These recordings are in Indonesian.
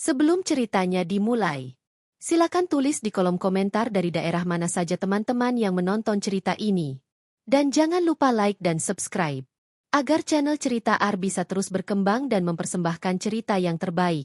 Sebelum ceritanya dimulai, silakan tulis di kolom komentar dari daerah mana saja teman-teman yang menonton cerita ini. Dan jangan lupa like dan subscribe, agar channel Cerita Ar bisa terus berkembang dan mempersembahkan cerita yang terbaik.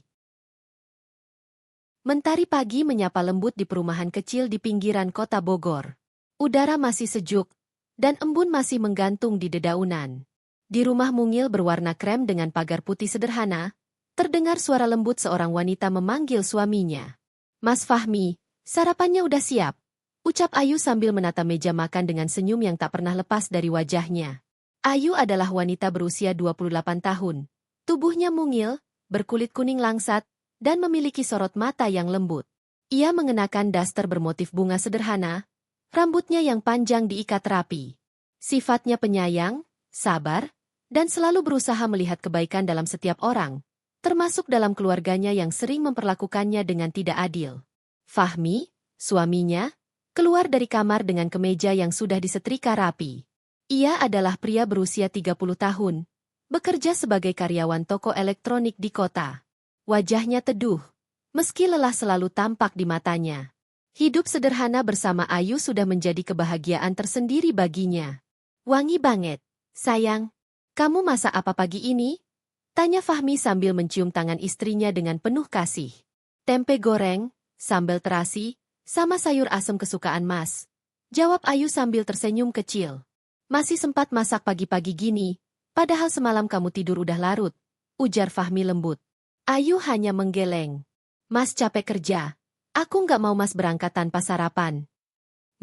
Mentari pagi menyapa lembut di perumahan kecil di pinggiran kota Bogor. Udara masih sejuk, dan embun masih menggantung di dedaunan. Di rumah mungil berwarna krem dengan pagar putih sederhana, terdengar suara lembut seorang wanita memanggil suaminya. "Mas Fahmi, sarapannya udah siap," ucap Ayu sambil menata meja makan dengan senyum yang tak pernah lepas dari wajahnya. Ayu adalah wanita berusia 28 tahun. Tubuhnya mungil, berkulit kuning langsat, dan memiliki sorot mata yang lembut. Ia mengenakan daster bermotif bunga sederhana, rambutnya yang panjang diikat rapi. Sifatnya penyayang, sabar, dan selalu berusaha melihat kebaikan dalam setiap orang, termasuk dalam keluarganya yang sering memperlakukannya dengan tidak adil. Fahmi, suaminya, keluar dari kamar dengan kemeja yang sudah disetrika rapi. Ia adalah pria berusia 30 tahun, bekerja sebagai karyawan toko elektronik di kota. Wajahnya teduh, meski lelah selalu tampak di matanya. Hidup sederhana bersama Ayu sudah menjadi kebahagiaan tersendiri baginya. "Wangi banget, sayang. Kamu masak apa pagi ini?" tanya Fahmi sambil mencium tangan istrinya dengan penuh kasih. "Tempe goreng, sambal terasi, sama sayur asem kesukaan Mas," jawab Ayu sambil tersenyum kecil. "Masih sempat masak pagi-pagi gini, padahal semalam kamu tidur udah larut," ujar Fahmi lembut. Ayu hanya menggeleng. "Mas capek kerja, aku nggak mau Mas berangkat tanpa sarapan."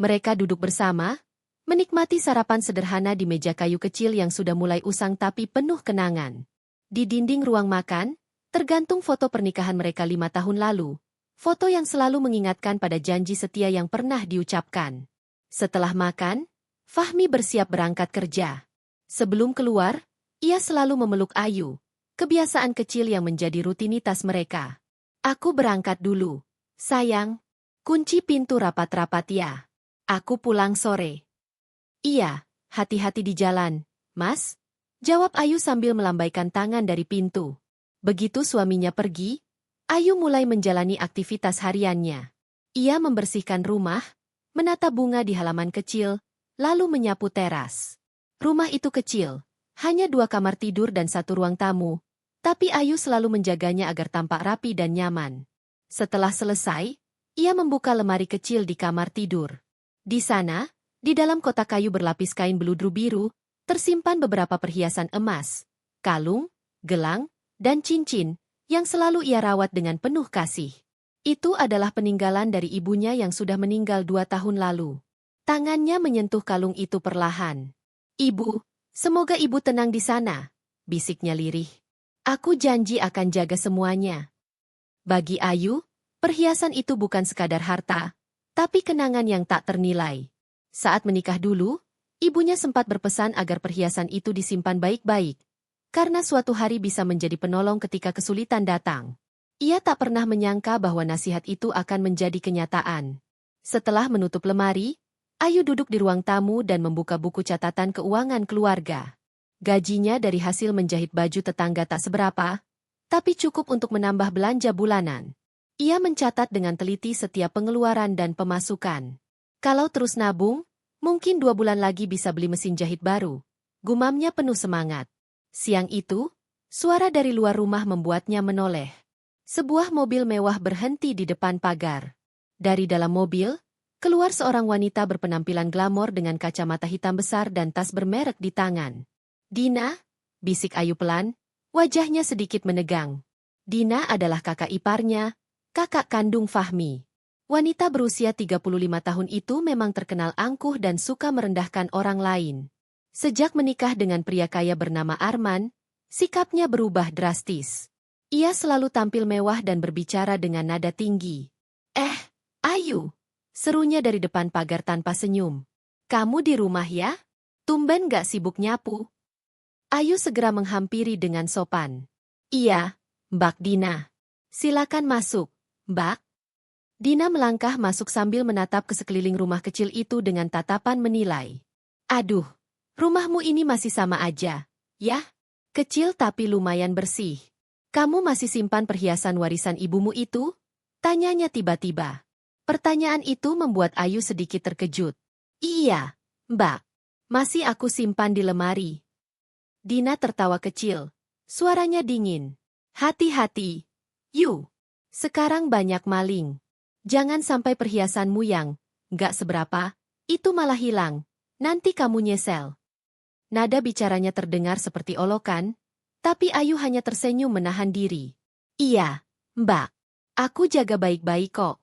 Mereka duduk bersama, menikmati sarapan sederhana di meja kayu kecil yang sudah mulai usang tapi penuh kenangan. Di dinding ruang makan, tergantung foto pernikahan mereka 5 tahun lalu. Foto yang selalu mengingatkan pada janji setia yang pernah diucapkan. Setelah makan, Fahmi bersiap berangkat kerja. Sebelum keluar, ia selalu memeluk Ayu. Kebiasaan kecil yang menjadi rutinitas mereka. "Aku berangkat dulu, sayang. Kunci pintu rapat-rapat ya. Aku pulang sore." "Iya, hati-hati di jalan, Mas," jawab Ayu sambil melambaikan tangan dari pintu. Begitu suaminya pergi, Ayu mulai menjalani aktivitas hariannya. Ia membersihkan rumah, menata bunga di halaman kecil, lalu menyapu teras. Rumah itu kecil, hanya 2 kamar tidur dan 1 ruang tamu, tapi Ayu selalu menjaganya agar tampak rapi dan nyaman. Setelah selesai, ia membuka lemari kecil di kamar tidur. Di sana, di dalam kotak kayu berlapis kain beludru biru, tersimpan beberapa perhiasan emas, kalung, gelang, dan cincin, yang selalu ia rawat dengan penuh kasih. Itu adalah peninggalan dari ibunya yang sudah meninggal 2 tahun lalu. Tangannya menyentuh kalung itu perlahan. "Ibu, semoga ibu tenang di sana," bisiknya lirih. "Aku janji akan jaga semuanya." Bagi Ayu, perhiasan itu bukan sekadar harta, tapi kenangan yang tak ternilai. Saat menikah dulu, ibunya sempat berpesan agar perhiasan itu disimpan baik-baik, karena suatu hari bisa menjadi penolong ketika kesulitan datang. Ia tak pernah menyangka bahwa nasihat itu akan menjadi kenyataan. Setelah menutup lemari, Ayu duduk di ruang tamu dan membuka buku catatan keuangan keluarga. Gajinya dari hasil menjahit baju tetangga tak seberapa, tapi cukup untuk menambah belanja bulanan. Ia mencatat dengan teliti setiap pengeluaran dan pemasukan. Kalau terus nabung, mungkin 2 bulan lagi bisa beli mesin jahit baru. Gumamnya penuh semangat. Siang itu, suara dari luar rumah membuatnya menoleh. Sebuah mobil mewah berhenti di depan pagar. Dari dalam mobil, keluar seorang wanita berpenampilan glamor dengan kacamata hitam besar dan tas bermerek di tangan. "Dina," bisik Ayu pelan, wajahnya sedikit menegang. Dina adalah kakak iparnya, kakak kandung Fahmi. Wanita berusia 35 tahun itu memang terkenal angkuh dan suka merendahkan orang lain. Sejak menikah dengan pria kaya bernama Arman, sikapnya berubah drastis. Ia selalu tampil mewah dan berbicara dengan nada tinggi. Ayu," serunya dari depan pagar tanpa senyum. "Kamu di rumah ya? Tumben gak sibuk nyapu?" Ayu segera menghampiri dengan sopan. "Iya, Mbak Dina. Silakan masuk, Mbak." Dina melangkah masuk sambil menatap ke sekeliling rumah kecil itu dengan tatapan menilai. "Aduh, rumahmu ini masih sama aja, ya? Kecil tapi lumayan bersih. Kamu masih simpan perhiasan warisan ibumu itu? Tanyanya tiba-tiba. Pertanyaan itu membuat Ayu sedikit terkejut. Iya, Mbak. Masih aku simpan di lemari. Dina tertawa kecil. Suaranya dingin. Hati-hati. Yu. Sekarang banyak maling. Jangan sampai perhiasanmu yang nggak seberapa, itu malah hilang. Nanti kamu nyesel. Nada bicaranya terdengar seperti olokan, tapi Ayu hanya tersenyum menahan diri. Iya, Mbak. Aku jaga baik-baik kok.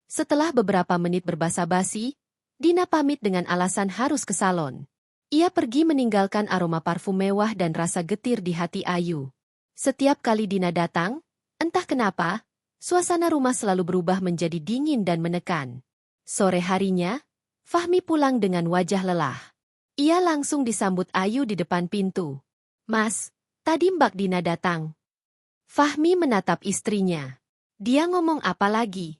Setelah beberapa menit berbasa-basi, Dina pamit dengan alasan harus ke salon. Ia pergi meninggalkan aroma parfum mewah dan rasa getir di hati Ayu. Setiap kali Dina datang, entah kenapa, suasana rumah selalu berubah menjadi dingin dan menekan. Sore harinya, Fahmi pulang dengan wajah lelah. Ia langsung disambut Ayu di depan pintu. Mas, tadi Mbak Dina datang. Fahmi menatap istrinya. Dia ngomong apa lagi?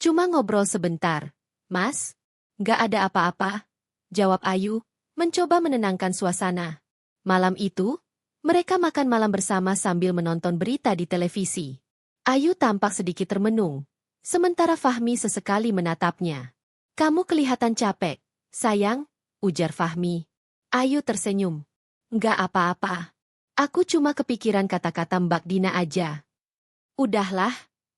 Cuma ngobrol sebentar. Mas, nggak ada apa-apa, jawab Ayu, mencoba menenangkan suasana. Malam itu, mereka makan malam bersama sambil menonton berita di televisi. Ayu tampak sedikit termenung, sementara Fahmi sesekali menatapnya. Kamu kelihatan capek, sayang, ujar Fahmi. Ayu tersenyum. Nggak apa-apa. Aku cuma kepikiran kata-kata Mbak Dina aja. Udahlah,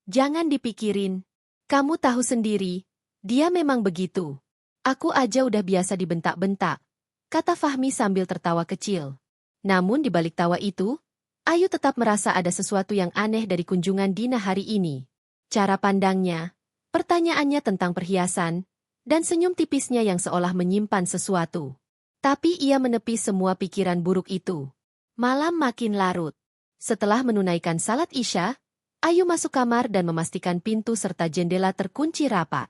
jangan dipikirin. Kamu tahu sendiri, dia memang begitu. Aku aja udah biasa dibentak-bentak, kata Fahmi sambil tertawa kecil. Namun di balik tawa itu, Ayu tetap merasa ada sesuatu yang aneh dari kunjungan Dina hari ini. Cara pandangnya, pertanyaannya tentang perhiasan, dan senyum tipisnya yang seolah menyimpan sesuatu. Tapi ia menepis semua pikiran buruk itu. Malam makin larut. Setelah menunaikan salat Isya, Ayu masuk kamar dan memastikan pintu serta jendela terkunci rapat.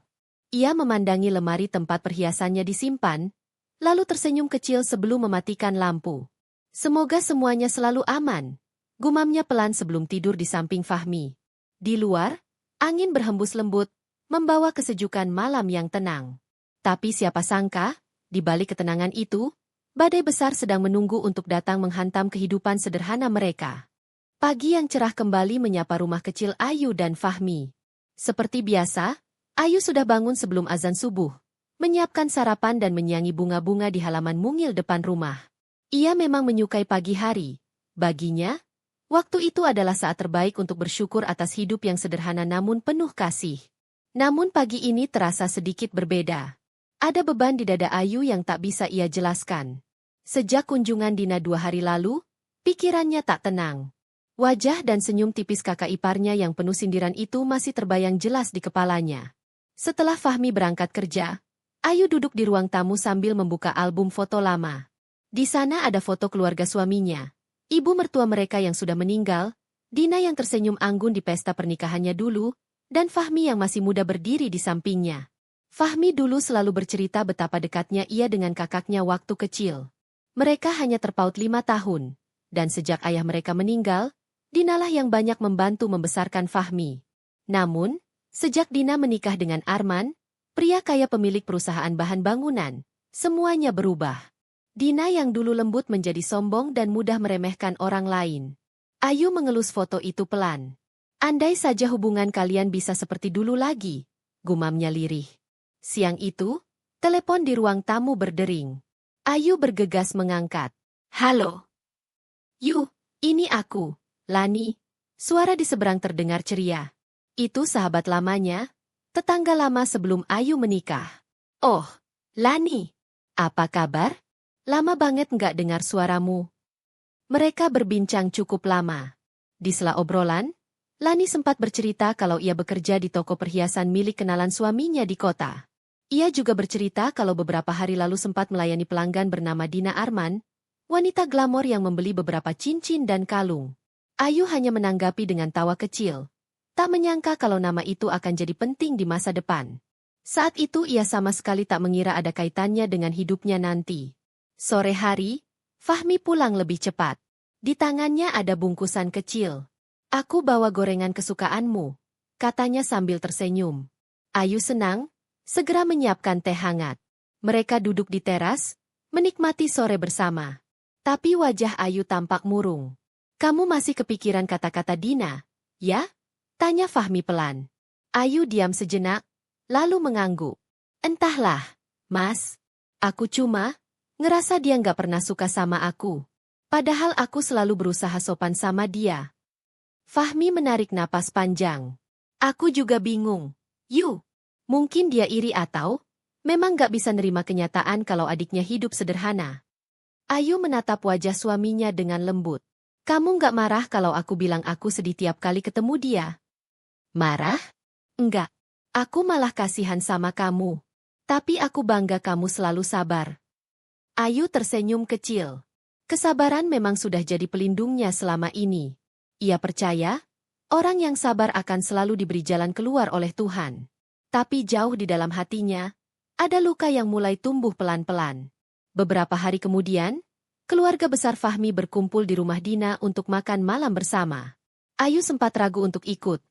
Ia memandangi lemari tempat perhiasannya disimpan, lalu tersenyum kecil sebelum mematikan lampu. Semoga semuanya selalu aman, gumamnya pelan sebelum tidur di samping Fahmi. Di luar, angin berhembus lembut, membawa kesejukan malam yang tenang. Tapi siapa sangka, di balik ketenangan itu, badai besar sedang menunggu untuk datang menghantam kehidupan sederhana mereka. Pagi yang cerah kembali menyapa rumah kecil Ayu dan Fahmi. Seperti biasa, Ayu sudah bangun sebelum azan subuh, menyiapkan sarapan dan menyiangi bunga-bunga di halaman mungil depan rumah. Ia memang menyukai pagi hari. Baginya, waktu itu adalah saat terbaik untuk bersyukur atas hidup yang sederhana namun penuh kasih. Namun pagi ini terasa sedikit berbeda. Ada beban di dada Ayu yang tak bisa ia jelaskan. Sejak kunjungan Dina 2 hari lalu, pikirannya tak tenang. Wajah dan senyum tipis kakak iparnya yang penuh sindiran itu masih terbayang jelas di kepalanya. Setelah Fahmi berangkat kerja, Ayu duduk di ruang tamu sambil membuka album foto lama. Di sana ada foto keluarga suaminya, ibu mertua mereka yang sudah meninggal, Dina yang tersenyum anggun di pesta pernikahannya dulu, dan Fahmi yang masih muda berdiri di sampingnya. Fahmi dulu selalu bercerita betapa dekatnya ia dengan kakaknya waktu kecil. Mereka hanya terpaut 5 tahun, dan sejak ayah mereka meninggal, Dinalah yang banyak membantu membesarkan Fahmi. Namun, sejak Dina menikah dengan Arman, pria kaya pemilik perusahaan bahan bangunan, semuanya berubah. Dina yang dulu lembut menjadi sombong dan mudah meremehkan orang lain. Ayu mengelus foto itu pelan. Andai saja hubungan kalian bisa seperti dulu lagi, gumamnya lirih. Siang itu, telepon di ruang tamu berdering. Ayu bergegas mengangkat. Halo. Yu, ini aku. Lani, suara di seberang terdengar ceria. Itu sahabat lamanya, tetangga lama sebelum Ayu menikah. Oh, Lani, apa kabar? Lama banget nggak dengar suaramu. Mereka berbincang cukup lama. Di sela obrolan, Lani sempat bercerita kalau ia bekerja di toko perhiasan milik kenalan suaminya di kota. Ia juga bercerita kalau beberapa hari lalu sempat melayani pelanggan bernama Dina Arman, wanita glamor yang membeli beberapa cincin dan kalung. Ayu hanya menanggapi dengan tawa kecil. Tak menyangka kalau nama itu akan jadi penting di masa depan. Saat itu ia sama sekali tak mengira ada kaitannya dengan hidupnya nanti. Sore hari, Fahmi pulang lebih cepat. Di tangannya ada bungkusan kecil. Aku bawa gorengan kesukaanmu, katanya sambil tersenyum. Ayu senang, segera menyiapkan teh hangat. Mereka duduk di teras, menikmati sore bersama. Tapi wajah Ayu tampak murung. Kamu masih kepikiran kata-kata Dina, ya? Tanya Fahmi pelan. Ayu diam sejenak, lalu mengangguk. Entahlah, Mas. Aku cuma ngerasa dia nggak pernah suka sama aku. Padahal aku selalu berusaha sopan sama dia. Fahmi menarik napas panjang. Aku juga bingung. Mungkin dia iri atau memang nggak bisa nerima kenyataan kalau adiknya hidup sederhana. Ayu menatap wajah suaminya dengan lembut. Kamu nggak marah kalau aku bilang aku sedih tiap kali ketemu dia? Marah? Enggak. Aku malah kasihan sama kamu. Tapi aku bangga kamu selalu sabar. Ayu tersenyum kecil. Kesabaran memang sudah jadi pelindungnya selama ini. Ia percaya, orang yang sabar akan selalu diberi jalan keluar oleh Tuhan. Tapi jauh di dalam hatinya, ada luka yang mulai tumbuh pelan-pelan. Beberapa hari kemudian, keluarga besar Fahmi berkumpul di rumah Dina untuk makan malam bersama. Ayu sempat ragu untuk ikut,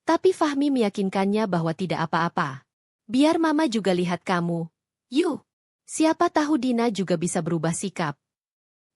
tapi Fahmi meyakinkannya bahwa tidak apa-apa. Biar mama juga lihat kamu. Siapa tahu Dina juga bisa berubah sikap.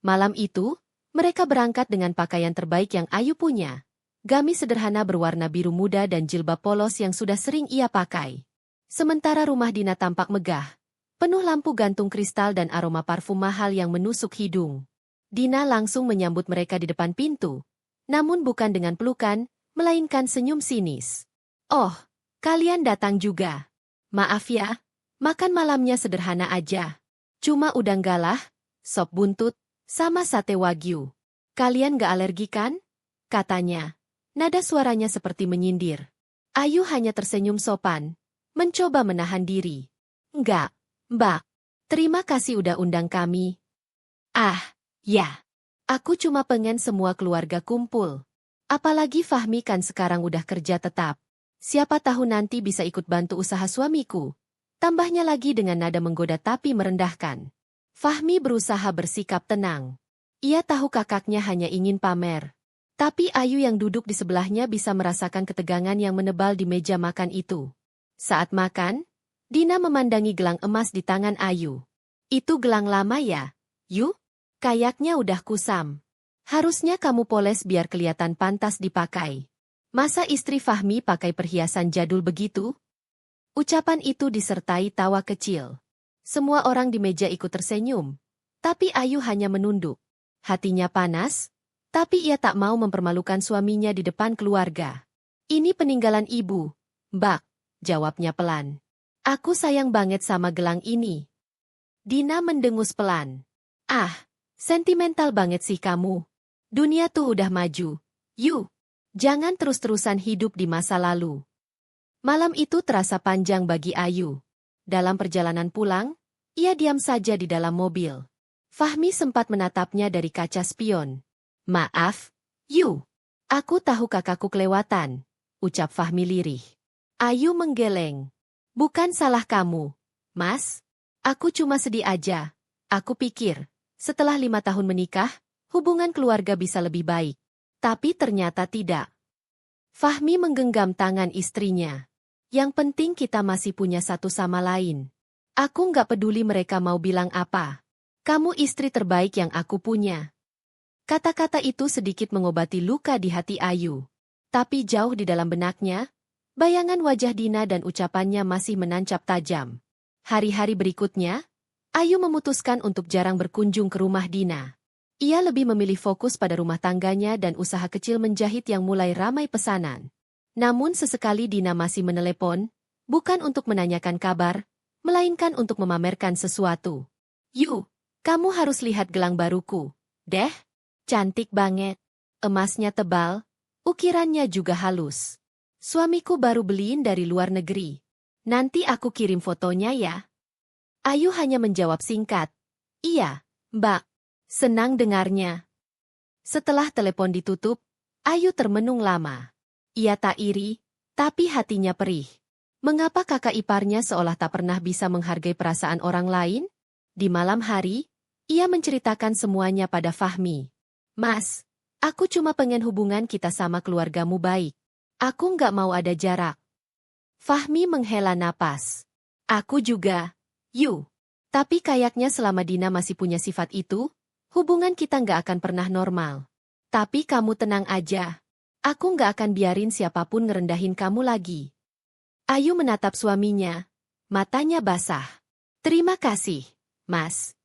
Malam itu, mereka berangkat dengan pakaian terbaik yang Ayu punya. Gamis sederhana berwarna biru muda dan jilbab polos yang sudah sering ia pakai. Sementara rumah Dina tampak megah, penuh lampu gantung kristal dan aroma parfum mahal yang menusuk hidung. Dina langsung menyambut mereka di depan pintu, namun bukan dengan pelukan, melainkan senyum sinis. Oh, kalian datang juga. Maaf ya, makan malamnya sederhana aja. Cuma udang galah, sop buntut, sama sate wagyu. Kalian gak alergi kan? Katanya. Nada suaranya seperti menyindir. Ayu hanya tersenyum sopan, mencoba menahan diri. Enggak, Mbak. Terima kasih udah undang kami. Ya. Aku cuma pengen semua keluarga kumpul. Apalagi Fahmi kan sekarang udah kerja tetap. Siapa tahu nanti bisa ikut bantu usaha suamiku. Tambahnya lagi dengan nada menggoda tapi merendahkan. Fahmi berusaha bersikap tenang. Ia tahu kakaknya hanya ingin pamer. Tapi Ayu yang duduk di sebelahnya bisa merasakan ketegangan yang menebal di meja makan itu. Saat makan, Dina memandangi gelang emas di tangan Ayu. Itu gelang lama ya? Kayaknya udah kusam. Harusnya kamu poles biar kelihatan pantas dipakai. Masa istri Fahmi pakai perhiasan jadul begitu? Ucapan itu disertai tawa kecil. Semua orang di meja ikut tersenyum, tapi Ayu hanya menunduk. Hatinya panas, tapi ia tak mau mempermalukan suaminya di depan keluarga. Ini peninggalan ibu, Mbak, jawabnya pelan. Aku sayang banget sama gelang ini. Dina mendengus pelan. Sentimental banget sih kamu. Dunia tuh udah maju. Jangan terus-terusan hidup di masa lalu. Malam itu terasa panjang bagi Ayu. Dalam perjalanan pulang, ia diam saja di dalam mobil. Fahmi sempat menatapnya dari kaca spion. Maaf, aku tahu kakakku kelewatan, ucap Fahmi lirih. Ayu menggeleng. Bukan salah kamu, Mas. Aku cuma sedih aja. Aku pikir, setelah 5 tahun menikah, hubungan keluarga bisa lebih baik. Tapi ternyata tidak. Fahmi menggenggam tangan istrinya. Yang penting kita masih punya satu sama lain. Aku nggak peduli mereka mau bilang apa. Kamu istri terbaik yang aku punya. Kata-kata itu sedikit mengobati luka di hati Ayu. Tapi jauh di dalam benaknya, bayangan wajah Dina dan ucapannya masih menancap tajam. Hari-hari berikutnya, Ayu memutuskan untuk jarang berkunjung ke rumah Dina. Ia lebih memilih fokus pada rumah tangganya dan usaha kecil menjahit yang mulai ramai pesanan. Namun sesekali Dina masih menelepon, bukan untuk menanyakan kabar, melainkan untuk memamerkan sesuatu. Kamu harus lihat gelang baruku. Deh, cantik banget. Emasnya tebal, ukirannya juga halus. Suamiku baru beliin dari luar negeri. Nanti aku kirim fotonya ya. Ayu hanya menjawab singkat. Iya, Mbak. Senang dengarnya. Setelah telepon ditutup, Ayu termenung lama. Ia tak iri, tapi hatinya perih. Mengapa kakak iparnya seolah tak pernah bisa menghargai perasaan orang lain? Di malam hari, ia menceritakan semuanya pada Fahmi. Mas, aku cuma pengen hubungan kita sama keluargamu baik. Aku nggak mau ada jarak. Fahmi menghela napas. Aku juga. Tapi kayaknya selama Dina masih punya sifat itu, hubungan kita nggak akan pernah normal. Tapi kamu tenang aja. Aku nggak akan biarin siapapun ngerendahin kamu lagi. Ayu menatap suaminya. Matanya basah. Terima kasih, Mas.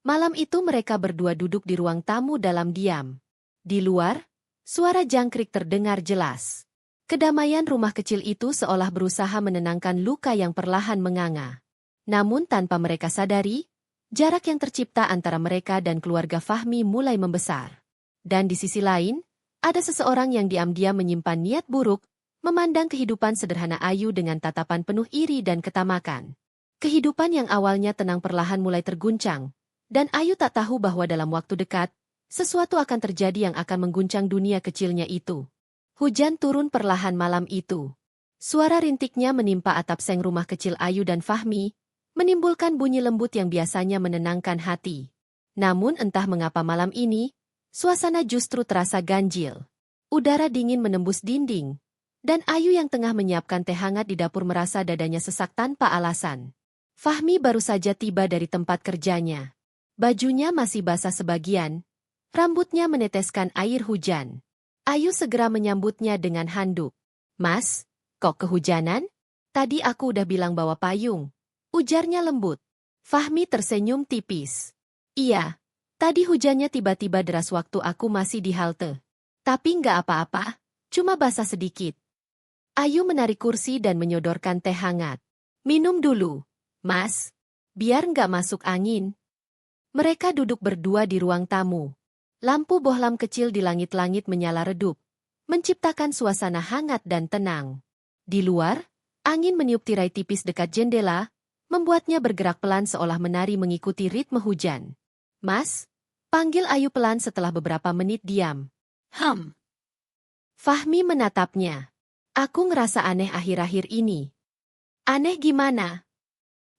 Malam itu mereka berdua duduk di ruang tamu dalam diam. Di luar, suara jangkrik terdengar jelas. Kedamaian rumah kecil itu seolah berusaha menenangkan luka yang perlahan menganga. Namun tanpa mereka sadari, jarak yang tercipta antara mereka dan keluarga Fahmi mulai membesar. Dan di sisi lain, ada seseorang yang diam-diam menyimpan niat buruk, memandang kehidupan sederhana Ayu dengan tatapan penuh iri dan ketamakan. Kehidupan yang awalnya tenang perlahan mulai terguncang, dan Ayu tak tahu bahwa dalam waktu dekat, sesuatu akan terjadi yang akan mengguncang dunia kecilnya itu. Hujan turun perlahan malam itu. Suara rintiknya menimpa atap seng rumah kecil Ayu dan Fahmi, menimbulkan bunyi lembut yang biasanya menenangkan hati. Namun entah mengapa malam ini, suasana justru terasa ganjil. Udara dingin menembus dinding, dan Ayu yang tengah menyiapkan teh hangat di dapur merasa dadanya sesak tanpa alasan. Fahmi baru saja tiba dari tempat kerjanya. Bajunya masih basah sebagian, rambutnya meneteskan air hujan. Ayu segera menyambutnya dengan handuk. Mas, kok kehujanan? Tadi aku udah bilang bawa payung. Ujarnya lembut. Fahmi tersenyum tipis. Iya. Tadi hujannya tiba-tiba deras waktu aku masih di halte. Tapi nggak apa-apa, cuma basah sedikit. Ayu menarik kursi dan menyodorkan teh hangat. Minum dulu, Mas. Biar nggak masuk angin. Mereka duduk berdua di ruang tamu. Lampu bohlam kecil di langit-langit menyala redup, menciptakan suasana hangat dan tenang. Di luar, angin meniup tirai tipis dekat jendela, membuatnya bergerak pelan seolah menari mengikuti ritme hujan. Mas? Panggil Ayu pelan setelah beberapa menit diam. Fahmi menatapnya. Aku ngerasa aneh akhir-akhir ini. Aneh gimana?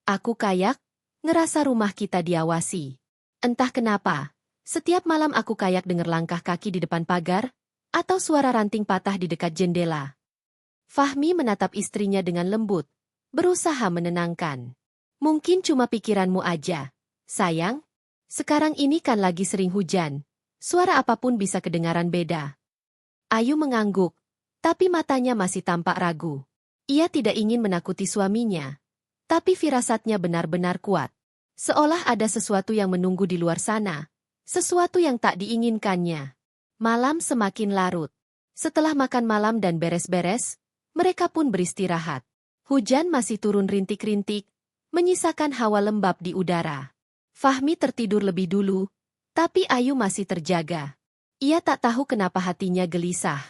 Aku kayak ngerasa rumah kita diawasi. Entah kenapa, setiap malam aku kayak dengar langkah kaki di depan pagar, atau suara ranting patah di dekat jendela. Fahmi menatap istrinya dengan lembut, berusaha menenangkan. Mungkin cuma pikiranmu aja, sayang. Sekarang ini kan lagi sering hujan, suara apapun bisa kedengaran beda. Ayu mengangguk, tapi matanya masih tampak ragu. Ia tidak ingin menakuti suaminya, tapi firasatnya benar-benar kuat. Seolah ada sesuatu yang menunggu di luar sana, sesuatu yang tak diinginkannya. Malam semakin larut. Setelah makan malam dan beres-beres, mereka pun beristirahat. Hujan masih turun rintik-rintik, menyisakan hawa lembab di udara. Fahmi tertidur lebih dulu, tapi Ayu masih terjaga. Ia tak tahu kenapa hatinya gelisah.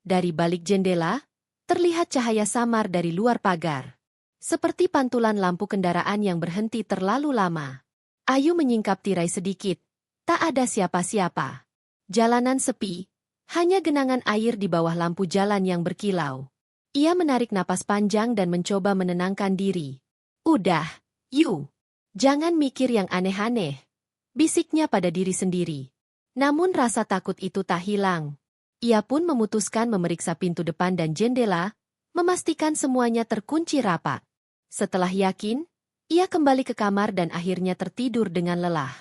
Dari balik jendela, terlihat cahaya samar dari luar pagar. Seperti pantulan lampu kendaraan yang berhenti terlalu lama. Ayu menyingkap tirai sedikit. Tak ada siapa-siapa. Jalanan sepi, hanya genangan air di bawah lampu jalan yang berkilau. Ia menarik napas panjang dan mencoba menenangkan diri. Udah, Yu. Jangan mikir yang aneh-aneh, bisiknya pada diri sendiri. Namun rasa takut itu tak hilang. Ia pun memutuskan memeriksa pintu depan dan jendela, memastikan semuanya terkunci rapat. Setelah yakin, ia kembali ke kamar dan akhirnya tertidur dengan lelah.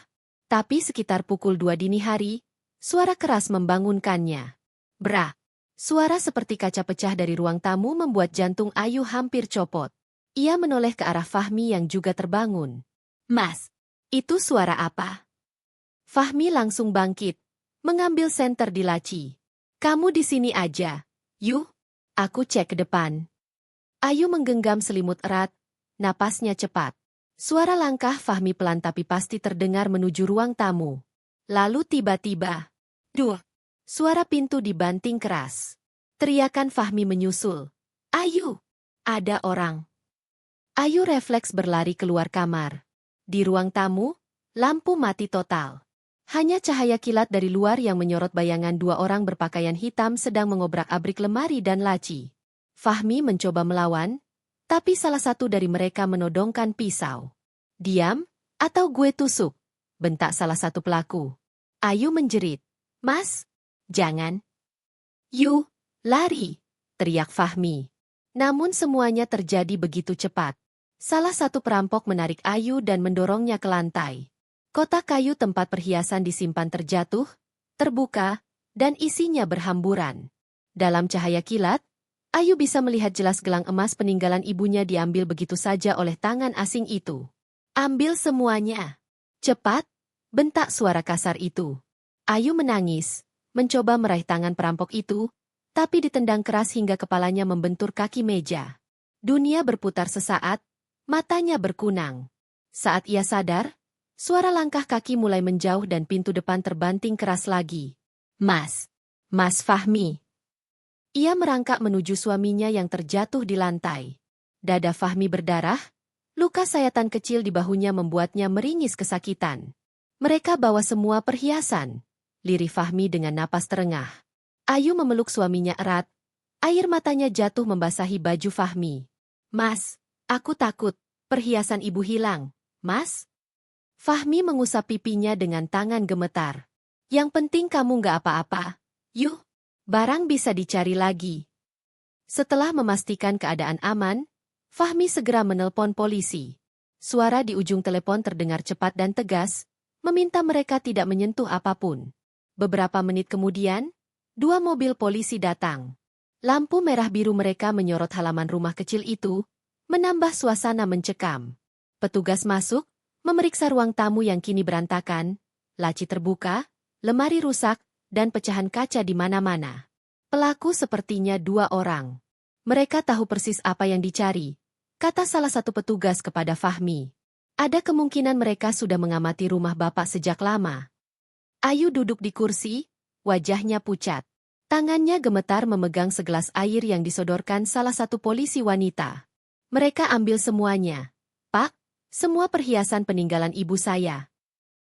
Tapi sekitar pukul 2 dini hari, suara keras membangunkannya. Brak! Suara seperti kaca pecah dari ruang tamu membuat jantung Ayu hampir copot. Ia menoleh ke arah Fahmi yang juga terbangun. Mas, itu suara apa? Fahmi langsung bangkit, mengambil senter di laci. Kamu di sini aja. Yuk, aku cek ke depan. Ayu menggenggam selimut erat, napasnya cepat. Suara langkah Fahmi pelan tapi pasti terdengar menuju ruang tamu. Lalu tiba-tiba, duh, suara pintu dibanting keras. Teriakan Fahmi menyusul. Ayu, ada orang. Ayu refleks berlari keluar kamar. Di ruang tamu, lampu mati total. Hanya cahaya kilat dari luar yang menyorot bayangan dua orang berpakaian hitam sedang mengobrak-abrik lemari dan laci. Fahmi mencoba melawan, tapi salah satu dari mereka menodongkan pisau. Diam, atau gue tusuk, bentak salah satu pelaku. Ayu menjerit. Mas, jangan. Yu, lari, teriak Fahmi. Namun semuanya terjadi begitu cepat. Salah satu perampok menarik Ayu dan mendorongnya ke lantai. Kotak kayu tempat perhiasan disimpan terjatuh, terbuka, dan isinya berhamburan. Dalam cahaya kilat, Ayu bisa melihat jelas gelang emas peninggalan ibunya diambil begitu saja oleh tangan asing itu. "Ambil semuanya. Cepat!" bentak suara kasar itu. Ayu menangis, mencoba meraih tangan perampok itu, tapi ditendang keras hingga kepalanya membentur kaki meja. Dunia berputar sesaat, matanya berkunang. Saat ia sadar, suara langkah kaki mulai menjauh dan pintu depan terbanting keras lagi. "Mas! Mas Fahmi!" Ia merangkak menuju suaminya yang terjatuh di lantai. Dada Fahmi berdarah, luka sayatan kecil di bahunya membuatnya meringis kesakitan. "Mereka bawa semua perhiasan," lirih Fahmi dengan napas terengah. Ayu memeluk suaminya erat, air matanya jatuh membasahi baju Fahmi. "Mas, aku takut, perhiasan ibu hilang, Mas." Fahmi mengusap pipinya dengan tangan gemetar. "Yang penting kamu nggak apa-apa. Yuh, barang bisa dicari lagi." Setelah memastikan keadaan aman, Fahmi segera menelpon polisi. Suara di ujung telepon terdengar cepat dan tegas, meminta mereka tidak menyentuh apapun. Beberapa menit kemudian, 2 mobil polisi datang. Lampu merah biru mereka menyorot halaman rumah kecil itu, menambah suasana mencekam. Petugas masuk, memeriksa ruang tamu yang kini berantakan, laci terbuka, lemari rusak, dan pecahan kaca di mana-mana. Pelaku sepertinya 2 orang. "Mereka tahu persis apa yang dicari," kata salah satu petugas kepada Fahmi. "Ada kemungkinan mereka sudah mengamati rumah Bapak sejak lama." Ayu duduk di kursi, wajahnya pucat. Tangannya gemetar memegang segelas air yang disodorkan salah satu polisi wanita. "Mereka ambil semuanya, Pak, semua perhiasan peninggalan ibu saya."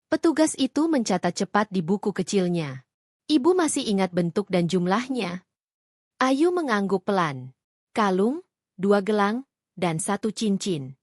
Petugas itu mencatat cepat di buku kecilnya. "Ibu masih ingat bentuk dan jumlahnya?" Ayu mengangguk pelan. "Kalung, 2 gelang, dan 1 cincin."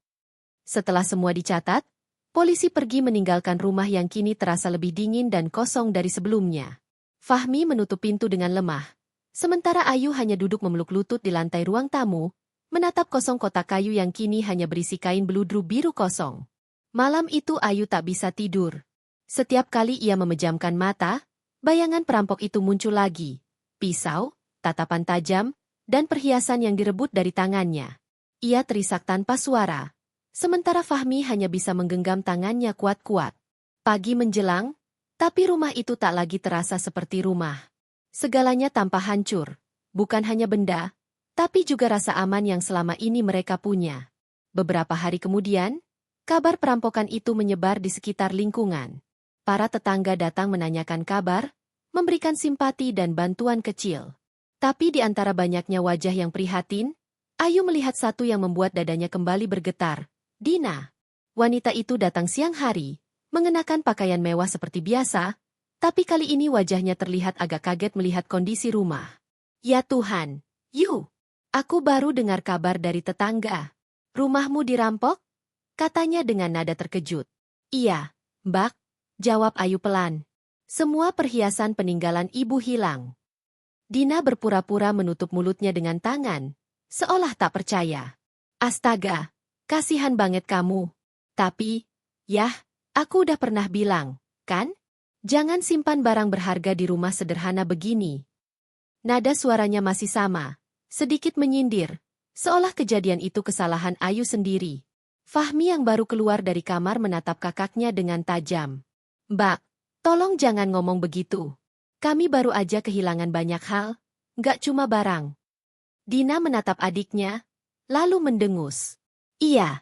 Setelah semua dicatat, polisi pergi meninggalkan rumah yang kini terasa lebih dingin dan kosong dari sebelumnya. Fahmi menutup pintu dengan lemah. Sementara Ayu hanya duduk memeluk lutut di lantai ruang tamu, menatap kosong kotak kayu yang kini hanya berisi kain beludru biru kosong. Malam itu Ayu tak bisa tidur. Setiap kali ia memejamkan mata, bayangan perampok itu muncul lagi. Pisau, tatapan tajam, dan perhiasan yang direbut dari tangannya. Ia terisak tanpa suara. Sementara Fahmi hanya bisa menggenggam tangannya kuat-kuat. Pagi menjelang, tapi rumah itu tak lagi terasa seperti rumah. Segalanya tampak hancur. Bukan hanya benda, tapi juga rasa aman yang selama ini mereka punya. Beberapa hari kemudian, kabar perampokan itu menyebar di sekitar lingkungan. Para tetangga datang menanyakan kabar, memberikan simpati dan bantuan kecil. Tapi di antara banyaknya wajah yang prihatin, Ayu melihat satu yang membuat dadanya kembali bergetar. Dina. Wanita itu datang siang hari, mengenakan pakaian mewah seperti biasa, tapi kali ini wajahnya terlihat agak kaget melihat kondisi rumah. "Ya Tuhan, Yu, aku baru dengar kabar dari tetangga. Rumahmu dirampok?" katanya dengan nada terkejut. "Iya, Mbak," jawab Ayu pelan. "Semua perhiasan peninggalan ibu hilang." Dina berpura-pura menutup mulutnya dengan tangan, seolah tak percaya. "Astaga, kasihan banget kamu. Tapi, yah, aku udah pernah bilang, kan? Jangan simpan barang berharga di rumah sederhana begini." Nada suaranya masih sama, sedikit menyindir, seolah kejadian itu kesalahan Ayu sendiri. Fahmi yang baru keluar dari kamar menatap kakaknya dengan tajam. "Mbak, tolong jangan ngomong begitu. Kami baru aja kehilangan banyak hal, nggak cuma barang." Dina menatap adiknya, lalu mendengus. Iya,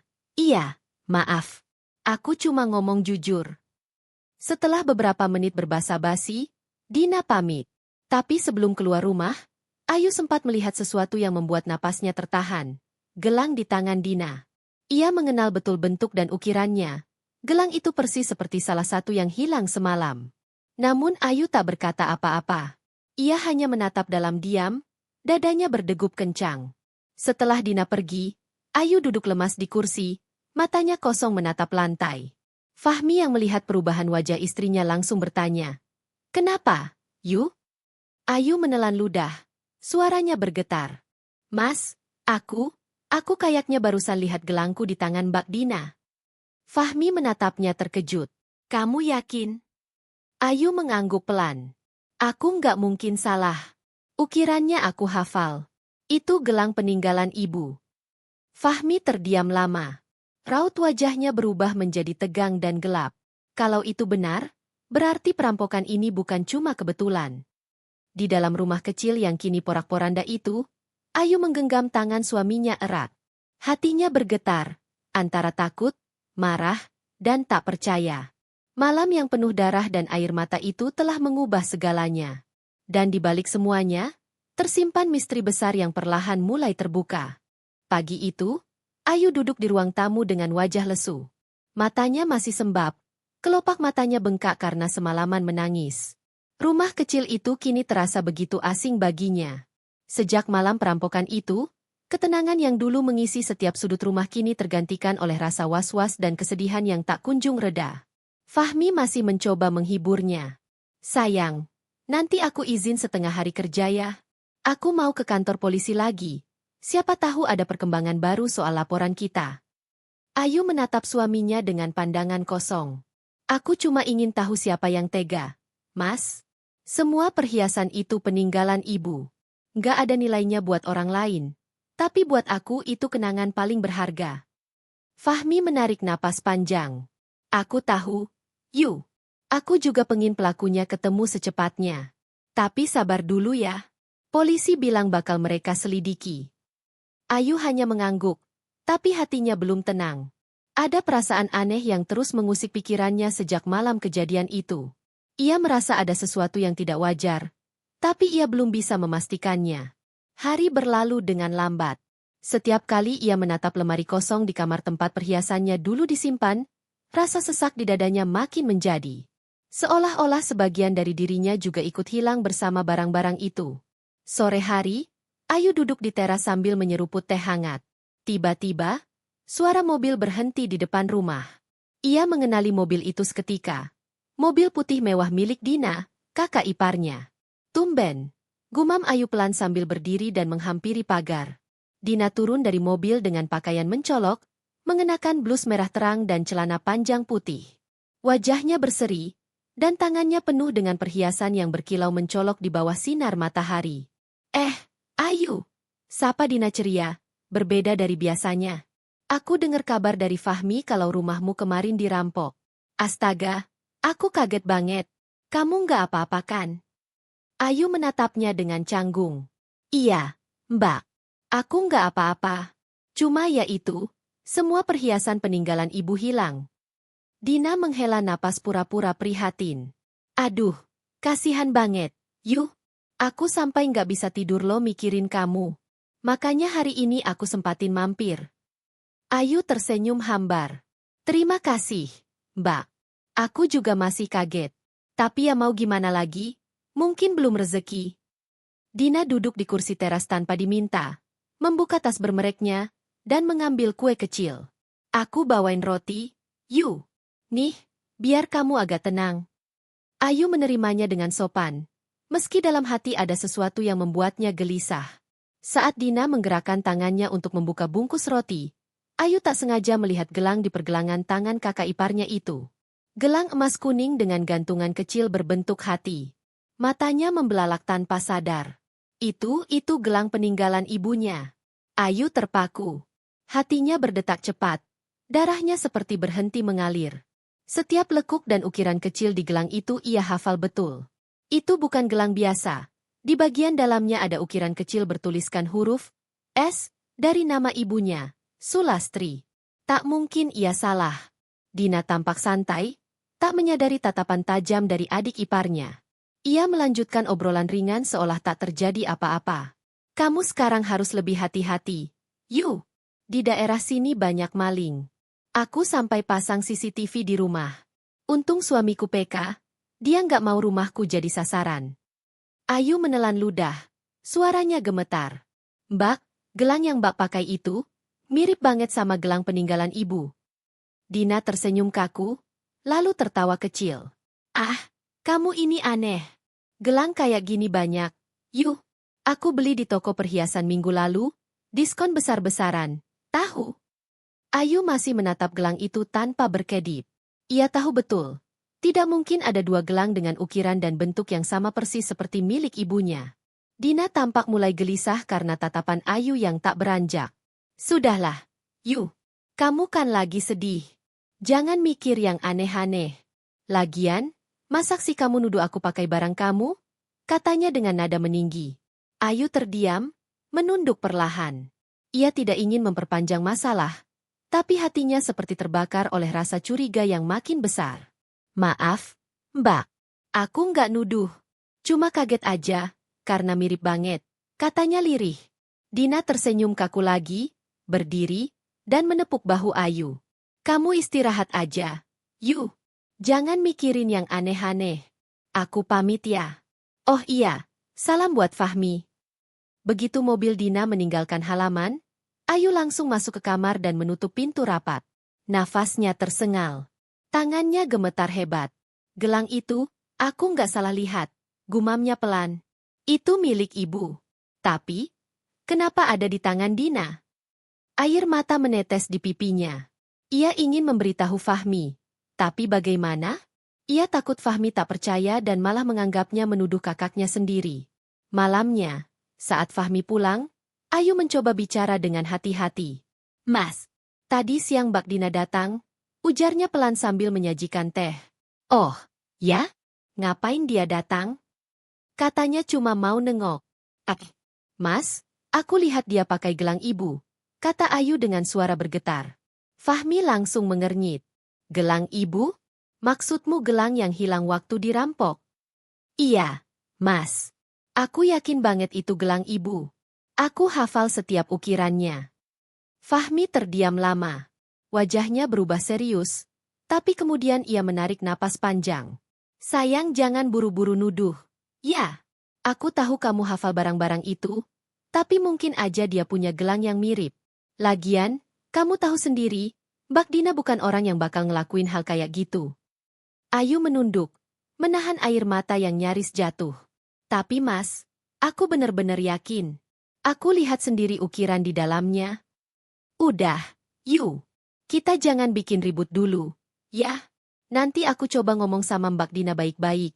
maaf. Aku cuma ngomong jujur." Setelah beberapa menit berbasa-basi, Dina pamit. Tapi sebelum keluar rumah, Ayu sempat melihat sesuatu yang membuat napasnya tertahan. Gelang di tangan Dina. Ia mengenal betul bentuk dan ukirannya. Gelang itu persis seperti salah satu yang hilang semalam. Namun Ayu tak berkata apa-apa. Ia hanya menatap dalam diam, dadanya berdegup kencang. Setelah Dina pergi, Ayu duduk lemas di kursi, matanya kosong menatap lantai. Fahmi yang melihat perubahan wajah istrinya langsung bertanya, "Kenapa, Yu?" Ayu menelan ludah. Suaranya bergetar. "Mas, aku kayaknya barusan lihat gelangku di tangan Mbak Dina." Fahmi menatapnya terkejut. "Kamu yakin?" Ayu mengangguk pelan. Aku nggak mungkin salah. Ukirannya aku hafal. Itu gelang peninggalan ibu. Fahmi terdiam lama. Raut wajahnya berubah menjadi tegang dan gelap. Kalau itu benar, berarti perampokan ini bukan cuma kebetulan. Di dalam rumah kecil yang kini porak-poranda itu, Ayu menggenggam tangan suaminya erat. Hatinya bergetar, antara takut, marah, dan tak percaya. Malam yang penuh darah dan air mata itu telah mengubah segalanya. Dan di balik semuanya, tersimpan misteri besar yang perlahan mulai terbuka. Pagi itu, Ayu duduk di ruang tamu dengan wajah lesu. Matanya masih sembab, kelopak matanya bengkak karena semalaman menangis. Rumah kecil itu kini terasa begitu asing baginya. Sejak malam perampokan itu, ketenangan yang dulu mengisi setiap sudut rumah kini tergantikan oleh rasa was-was dan kesedihan yang tak kunjung reda. Fahmi masih mencoba menghiburnya. Sayang, nanti aku izin setengah hari kerja ya. Aku mau ke kantor polisi lagi. Siapa tahu ada perkembangan baru soal laporan kita. Ayu menatap suaminya dengan pandangan kosong. Aku cuma ingin tahu siapa yang tega. Mas, semua perhiasan itu peninggalan ibu. Nggak ada nilainya buat orang lain. Tapi buat aku itu kenangan paling berharga. Fahmi menarik napas panjang. Aku tahu, Yu. Aku juga pengin pelakunya ketemu secepatnya. Tapi sabar dulu ya. Polisi bilang bakal mereka selidiki. Ayu hanya mengangguk, tapi hatinya belum tenang. Ada perasaan aneh yang terus mengusik pikirannya sejak malam kejadian itu. Ia merasa ada sesuatu yang tidak wajar, tapi ia belum bisa memastikannya. Hari berlalu dengan lambat. Setiap kali ia menatap lemari kosong di kamar tempat perhiasannya dulu disimpan, rasa sesak di dadanya makin menjadi. Seolah-olah sebagian dari dirinya juga ikut hilang bersama barang-barang itu. Sore hari, Ayu duduk di teras sambil menyeruput teh hangat. Tiba-tiba, suara mobil berhenti di depan rumah. Ia mengenali mobil itu seketika. Mobil putih mewah milik Dina, kakak iparnya. Tumben, gumam Ayu pelan sambil berdiri dan menghampiri pagar. Dina turun dari mobil dengan pakaian mencolok, mengenakan blus merah terang dan celana panjang putih. Wajahnya berseri, dan tangannya penuh dengan perhiasan yang berkilau mencolok di bawah sinar matahari. Ayu, sapa Dina ceria, berbeda dari biasanya. Aku dengar kabar dari Fahmi kalau rumahmu kemarin dirampok. Astaga, aku kaget banget. Kamu nggak apa-apa kan? Ayu menatapnya dengan canggung. Iya, Mbak. Aku nggak apa-apa. Cuma ya itu, semua perhiasan peninggalan ibu hilang. Dina menghela napas pura-pura prihatin. Aduh, kasihan banget. Yuh, aku sampai nggak bisa tidur lo mikirin kamu. Makanya hari ini aku sempatin mampir. Ayu tersenyum hambar. Terima kasih, Mbak. Aku juga masih kaget. Tapi ya mau gimana lagi? Mungkin belum rezeki. Dina duduk di kursi teras tanpa diminta, membuka tas bermereknya, dan mengambil kue kecil. Aku bawain roti, Yu. Nih, biar kamu agak tenang. Ayu menerimanya dengan sopan, meski dalam hati ada sesuatu yang membuatnya gelisah. Saat Dina menggerakkan tangannya untuk membuka bungkus roti, Ayu tak sengaja melihat gelang di pergelangan tangan kakak iparnya itu. Gelang emas kuning dengan gantungan kecil berbentuk hati. Matanya membelalak tanpa sadar. Itu gelang peninggalan ibunya. Ayu terpaku. Hatinya berdetak cepat. Darahnya seperti berhenti mengalir. Setiap lekuk dan ukiran kecil di gelang itu ia hafal betul. Itu bukan gelang biasa. Di bagian dalamnya ada ukiran kecil bertuliskan huruf S dari nama ibunya, Sulastri. Tak mungkin ia salah. Dina tampak santai, tak menyadari tatapan tajam dari adik iparnya. Ia melanjutkan obrolan ringan seolah tak terjadi apa-apa. Kamu sekarang harus lebih hati-hati. Yu, di daerah sini banyak maling. Aku sampai pasang CCTV di rumah. Untung suamiku PK, dia nggak mau rumahku jadi sasaran. Ayu menelan ludah. Suaranya gemetar. Mbak, gelang yang Mbak pakai itu, mirip banget sama gelang peninggalan ibu. Dina tersenyum kaku, lalu tertawa kecil. Ah, kamu ini aneh. Gelang kayak gini banyak. Yuh, aku beli di toko perhiasan minggu lalu, diskon besar-besaran. Tahu? Ayu masih menatap gelang itu tanpa berkedip. Ia tahu betul. Tidak mungkin ada dua gelang dengan ukiran dan bentuk yang sama persis seperti milik ibunya. Dina tampak mulai gelisah karena tatapan Ayu yang tak beranjak. Sudahlah, Yu. Kamu kan lagi sedih. Jangan mikir yang aneh-aneh. Lagian, masa sih kamu nuduh aku pakai barang kamu? Katanya dengan nada meninggi. Ayu terdiam, menunduk perlahan. Ia tidak ingin memperpanjang masalah, tapi hatinya seperti terbakar oleh rasa curiga yang makin besar. Maaf, Mbak. Aku nggak nuduh. Cuma kaget aja, karena mirip banget, katanya lirih. Dina tersenyum kaku lagi, berdiri, dan menepuk bahu Ayu. Kamu istirahat aja, Yu. Jangan mikirin yang aneh-aneh. Aku pamit ya. Oh iya, salam buat Fahmi. Begitu mobil Dina meninggalkan halaman, Ayu langsung masuk ke kamar dan menutup pintu rapat. Nafasnya tersengal. Tangannya gemetar hebat. Gelang itu, aku nggak salah lihat. Gumamnya pelan. Itu milik ibu. Tapi, kenapa ada di tangan Dina? Air mata menetes di pipinya. Ia ingin memberitahu Fahmi. Tapi bagaimana? Ia takut Fahmi tak percaya dan malah menganggapnya menuduh kakaknya sendiri. Malamnya, saat Fahmi pulang, Ayu mencoba bicara dengan hati-hati. Mas, tadi siang Mbak Dina datang, ujarnya pelan sambil menyajikan teh. Oh, ya? Ngapain dia datang? Katanya cuma mau nengok. Mas, aku lihat dia pakai gelang ibu, kata Ayu dengan suara bergetar. Fahmi langsung mengernyit. Gelang ibu? Maksudmu gelang yang hilang waktu dirampok? Iya, Mas. Aku yakin banget itu gelang ibu. Aku hafal setiap ukirannya. Fahmi terdiam lama. Wajahnya berubah serius, tapi kemudian ia menarik napas panjang. Sayang, jangan buru-buru nuduh. Ya, aku tahu kamu hafal barang-barang itu, tapi mungkin aja dia punya gelang yang mirip. Lagian, kamu tahu sendiri, Mbak Dina bukan orang yang bakal ngelakuin hal kayak gitu. Ayu menunduk, menahan air mata yang nyaris jatuh. Tapi Mas, aku benar-benar yakin. Aku lihat sendiri ukiran di dalamnya. Udah, Yu. Kita jangan bikin ribut dulu, ya. Nanti aku coba ngomong sama Mbak Dina baik-baik.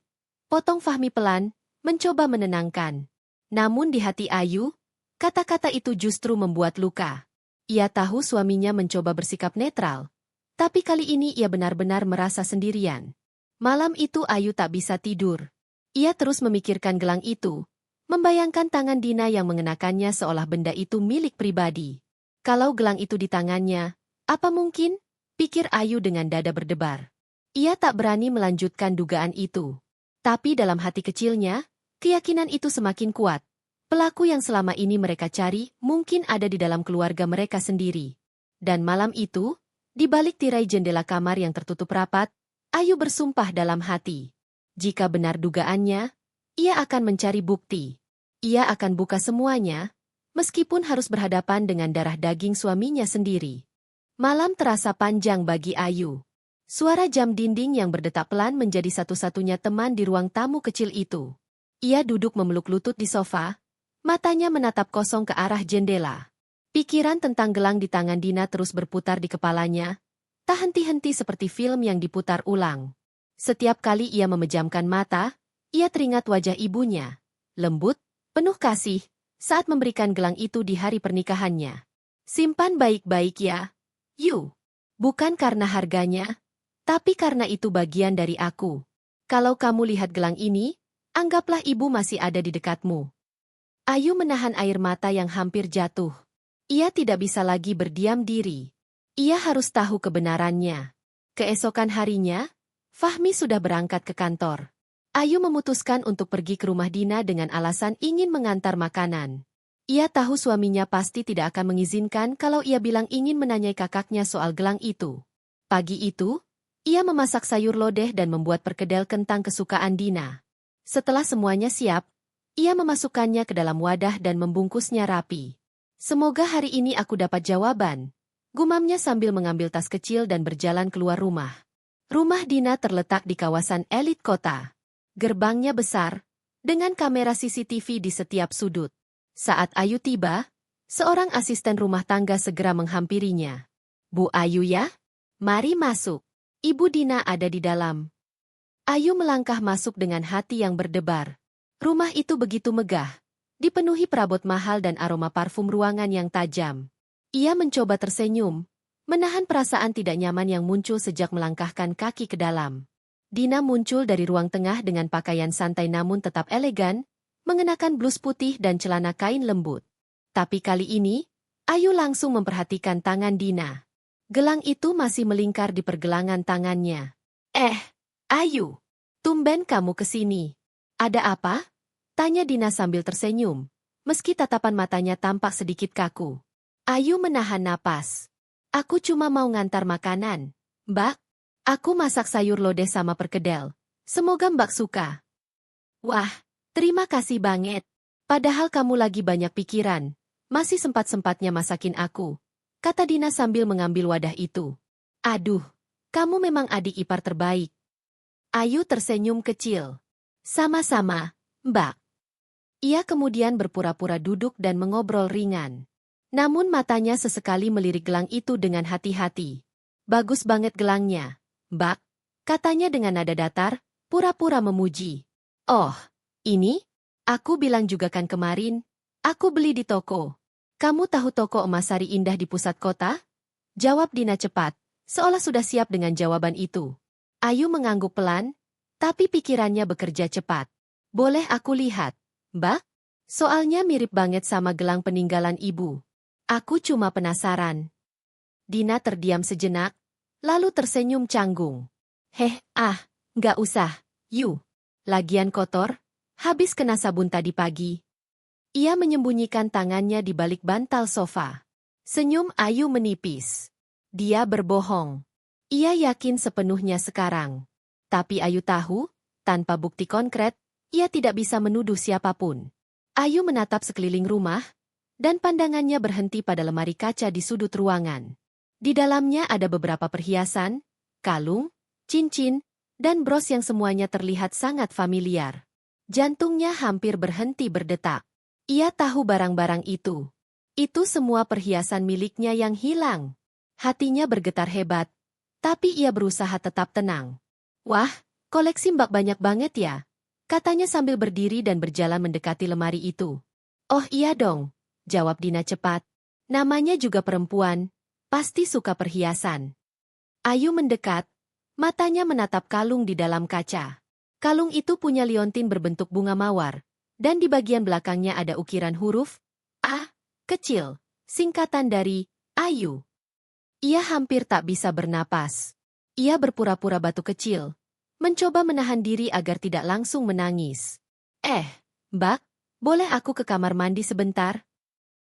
Potong Fahmi pelan, mencoba menenangkan. Namun di hati Ayu, kata-kata itu justru membuat luka. Ia tahu suaminya mencoba bersikap netral, tapi kali ini ia benar-benar merasa sendirian. Malam itu Ayu tak bisa tidur. Ia terus memikirkan gelang itu, membayangkan tangan Dina yang mengenakannya seolah benda itu milik pribadi. Kalau gelang itu di tangannya, apa mungkin? Pikir Ayu dengan dada berdebar. Ia tak berani melanjutkan dugaan itu. Tapi dalam hati kecilnya, keyakinan itu semakin kuat. Pelaku yang selama ini mereka cari mungkin ada di dalam keluarga mereka sendiri. Dan malam itu, di balik tirai jendela kamar yang tertutup rapat, Ayu bersumpah dalam hati. Jika benar dugaannya, ia akan mencari bukti. Ia akan buka semuanya, meskipun harus berhadapan dengan darah daging suaminya sendiri. Malam terasa panjang bagi Ayu. Suara jam dinding yang berdetak pelan menjadi satu-satunya teman di ruang tamu kecil itu. Ia duduk memeluk lutut di sofa, matanya menatap kosong ke arah jendela. Pikiran tentang gelang di tangan Dina terus berputar di kepalanya, tak henti-henti seperti film yang diputar ulang. Setiap kali ia memejamkan mata, ia teringat wajah ibunya, lembut, penuh kasih, saat memberikan gelang itu di hari pernikahannya. Simpan baik-baik ya, Yu. Bukan karena harganya, tapi karena itu bagian dari aku. Kalau kamu lihat gelang ini, anggaplah ibu masih ada di dekatmu. Ayu menahan air mata yang hampir jatuh. Ia tidak bisa lagi berdiam diri. Ia harus tahu kebenarannya. Keesokan harinya, Fahmi sudah berangkat ke kantor. Ayu memutuskan untuk pergi ke rumah Dina dengan alasan ingin mengantar makanan. Ia tahu suaminya pasti tidak akan mengizinkan kalau ia bilang ingin menanyai kakaknya soal gelang itu. Pagi itu, ia memasak sayur lodeh dan membuat perkedel kentang kesukaan Dina. Setelah semuanya siap, ia memasukkannya ke dalam wadah dan membungkusnya rapi. Semoga hari ini aku dapat jawaban, gumamnya sambil mengambil tas kecil dan berjalan keluar rumah. Rumah Dina terletak di kawasan elit kota. Gerbangnya besar, dengan kamera CCTV di setiap sudut. Saat Ayu tiba, seorang asisten rumah tangga segera menghampirinya. Bu Ayu ya? Mari masuk. Ibu Dina ada di dalam. Ayu melangkah masuk dengan hati yang berdebar. Rumah itu begitu megah, dipenuhi perabot mahal dan aroma parfum ruangan yang tajam. Ia mencoba tersenyum, menahan perasaan tidak nyaman yang muncul sejak melangkahkan kaki ke dalam. Dina muncul dari ruang tengah dengan pakaian santai namun tetap elegan, mengenakan blus putih dan celana kain lembut. Tapi kali ini, Ayu langsung memperhatikan tangan Dina. Gelang itu masih melingkar di pergelangan tangannya. Ayu, tumben kamu kesini. Ada apa? Tanya Dina sambil tersenyum, meski tatapan matanya tampak sedikit kaku. Ayu menahan napas. Aku cuma mau ngantar makanan. Mbak, aku masak sayur lodeh sama perkedel. Semoga Mbak suka. Wah, terima kasih banget. Padahal kamu lagi banyak pikiran. Masih sempat-sempatnya masakin aku, kata Dina sambil mengambil wadah itu. Aduh, kamu memang adik ipar terbaik. Ayu tersenyum kecil. Sama-sama, Mbak. Ia kemudian berpura-pura duduk dan mengobrol ringan. Namun matanya sesekali melirik gelang itu dengan hati-hati. Bagus banget gelangnya, Mbak, katanya dengan nada datar, pura-pura memuji. Oh, ini? Aku bilang juga kan kemarin, aku beli di toko. Kamu tahu toko emas Sari Indah di pusat kota? Jawab Dina cepat, seolah sudah siap dengan jawaban itu. Ayu mengangguk pelan, tapi pikirannya bekerja cepat. Boleh aku lihat, Mbak? Soalnya mirip banget sama gelang peninggalan ibu. Aku cuma penasaran. Dina terdiam sejenak, lalu tersenyum canggung. Nggak usah, Yu. Lagian kotor, habis kena sabun tadi pagi. Ia menyembunyikan tangannya di balik bantal sofa. Senyum Ayu menipis. Dia berbohong. Ia yakin sepenuhnya sekarang. Tapi Ayu tahu, tanpa bukti konkret, ia tidak bisa menuduh siapapun. Ayu menatap sekeliling rumah, dan pandangannya berhenti pada lemari kaca di sudut ruangan. Di dalamnya ada beberapa perhiasan, kalung, cincin, dan bros yang semuanya terlihat sangat familiar. Jantungnya hampir berhenti berdetak. Ia tahu barang-barang itu. Itu semua perhiasan miliknya yang hilang. Hatinya bergetar hebat, tapi ia berusaha tetap tenang. Wah, koleksi Mbak banyak banget ya, katanya sambil berdiri dan berjalan mendekati lemari itu. Oh iya dong, jawab Dina cepat. Namanya juga perempuan, pasti suka perhiasan. Ayu mendekat, matanya menatap kalung di dalam kaca. Kalung itu punya liontin berbentuk bunga mawar, dan di bagian belakangnya ada ukiran huruf A, kecil, singkatan dari Ayu. Ia hampir tak bisa bernapas. Ia berpura-pura batu kecil, mencoba menahan diri agar tidak langsung menangis. Mbak, boleh aku ke kamar mandi sebentar?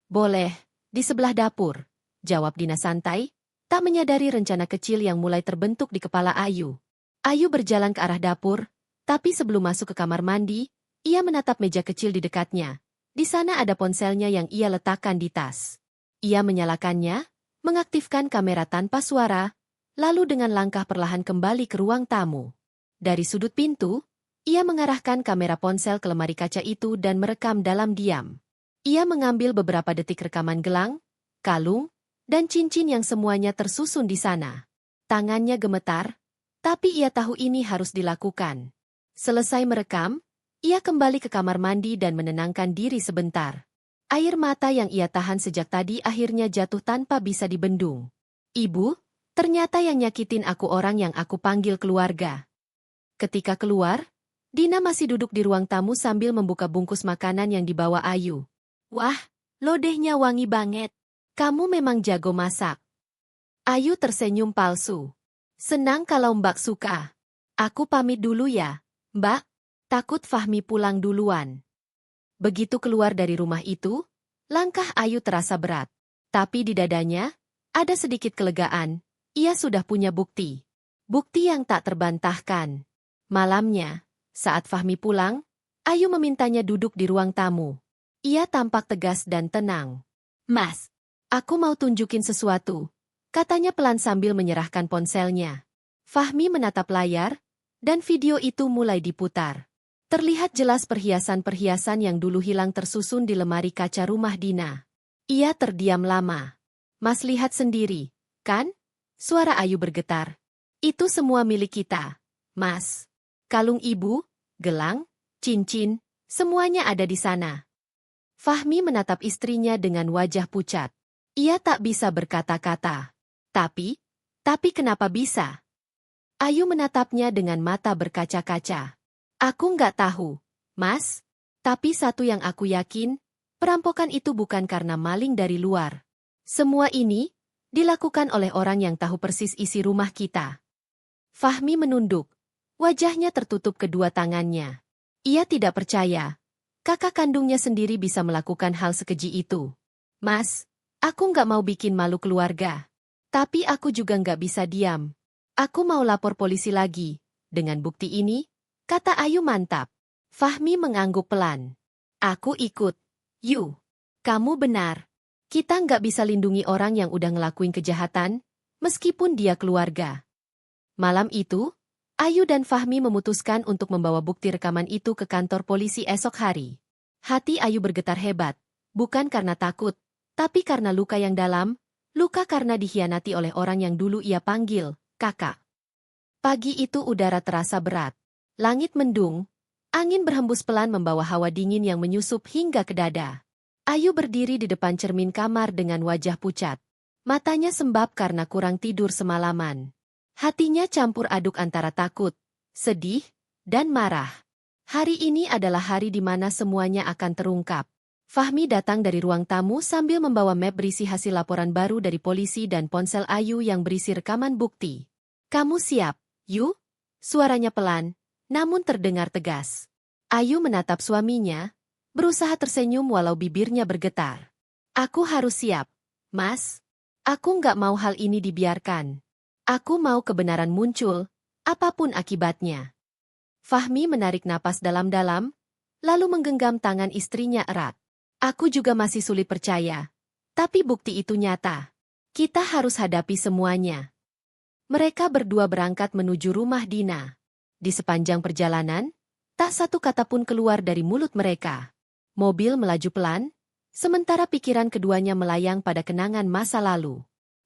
Boleh, di sebelah dapur, jawab Dina santai, tak menyadari rencana kecil yang mulai terbentuk di kepala Ayu. Ayu berjalan ke arah dapur, tapi sebelum masuk ke kamar mandi, ia menatap meja kecil di dekatnya. Di sana ada ponselnya yang ia letakkan di tas. Ia menyalakannya, mengaktifkan kamera tanpa suara, lalu dengan langkah perlahan kembali ke ruang tamu. Dari sudut pintu, ia mengarahkan kamera ponsel ke lemari kaca itu dan merekam dalam diam. Ia mengambil beberapa detik rekaman gelang, kalung, dan cincin yang semuanya tersusun di sana. Tangannya gemetar, tapi ia tahu ini harus dilakukan. Selesai merekam, ia kembali ke kamar mandi dan menenangkan diri sebentar. Air mata yang ia tahan sejak tadi akhirnya jatuh tanpa bisa dibendung. Ibu, ternyata yang nyakitin aku orang yang aku panggil keluarga. Ketika keluar, Dina masih duduk di ruang tamu sambil membuka bungkus makanan yang dibawa Ayu. Wah, lodehnya wangi banget. Kamu memang jago masak. Ayu tersenyum palsu. Senang kalau Mbak suka. Aku pamit dulu ya, Mbak. Takut Fahmi pulang duluan. Begitu keluar dari rumah itu, langkah Ayu terasa berat. Tapi di dadanya, ada sedikit kelegaan. Ia sudah punya bukti. Bukti yang tak terbantahkan. Malamnya, saat Fahmi pulang, Ayu memintanya duduk di ruang tamu. Ia tampak tegas dan tenang. Mas, aku mau tunjukin sesuatu, katanya pelan sambil menyerahkan ponselnya. Fahmi menatap layar, dan video itu mulai diputar. Terlihat jelas perhiasan-perhiasan yang dulu hilang tersusun di lemari kaca rumah Dina. Ia terdiam lama. Mas lihat sendiri, kan? Suara Ayu bergetar. Itu semua milik kita, Mas. Kalung ibu, gelang, cincin, semuanya ada di sana. Fahmi menatap istrinya dengan wajah pucat. Ia tak bisa berkata-kata. Tapi kenapa bisa? Ayu menatapnya dengan mata berkaca-kaca. Aku nggak tahu, Mas. Tapi satu yang aku yakin, perampokan itu bukan karena maling dari luar. Semua ini dilakukan oleh orang yang tahu persis isi rumah kita. Fahmi menunduk. Wajahnya tertutup kedua tangannya. Ia tidak percaya. Kakak kandungnya sendiri bisa melakukan hal sekeji itu. Mas, aku nggak mau bikin malu keluarga. Tapi aku juga nggak bisa diam. Aku mau lapor polisi lagi. Dengan bukti ini, kata Ayu mantap. Fahmi mengangguk pelan. Aku ikut. Yu, kamu benar. Kita nggak bisa lindungi orang yang udah ngelakuin kejahatan, meskipun dia keluarga. Malam itu, Ayu dan Fahmi memutuskan untuk membawa bukti rekaman itu ke kantor polisi esok hari. Hati Ayu bergetar hebat, bukan karena takut, tapi karena luka yang dalam, luka karena dikhianati oleh orang yang dulu ia panggil kakak. Pagi itu udara terasa berat. Langit mendung, angin berhembus pelan membawa hawa dingin yang menyusup hingga ke dada. Ayu berdiri di depan cermin kamar dengan wajah pucat. Matanya sembab karena kurang tidur semalaman. Hatinya campur aduk antara takut, sedih, dan marah. Hari ini adalah hari di mana semuanya akan terungkap. Fahmi datang dari ruang tamu sambil membawa map berisi hasil laporan baru dari polisi dan ponsel Ayu yang berisi rekaman bukti. Kamu siap, Yu? Suaranya pelan, namun terdengar tegas. Ayu menatap suaminya, berusaha tersenyum walau bibirnya bergetar. Aku harus siap, Mas. Aku nggak mau hal ini dibiarkan. Aku mau kebenaran muncul, apapun akibatnya. Fahmi menarik napas dalam-dalam, lalu menggenggam tangan istrinya erat. Aku juga masih sulit percaya. Tapi bukti itu nyata. Kita harus hadapi semuanya. Mereka berdua berangkat menuju rumah Dina. Di sepanjang perjalanan, tak satu kata pun keluar dari mulut mereka. Mobil melaju pelan, sementara pikiran keduanya melayang pada kenangan masa lalu.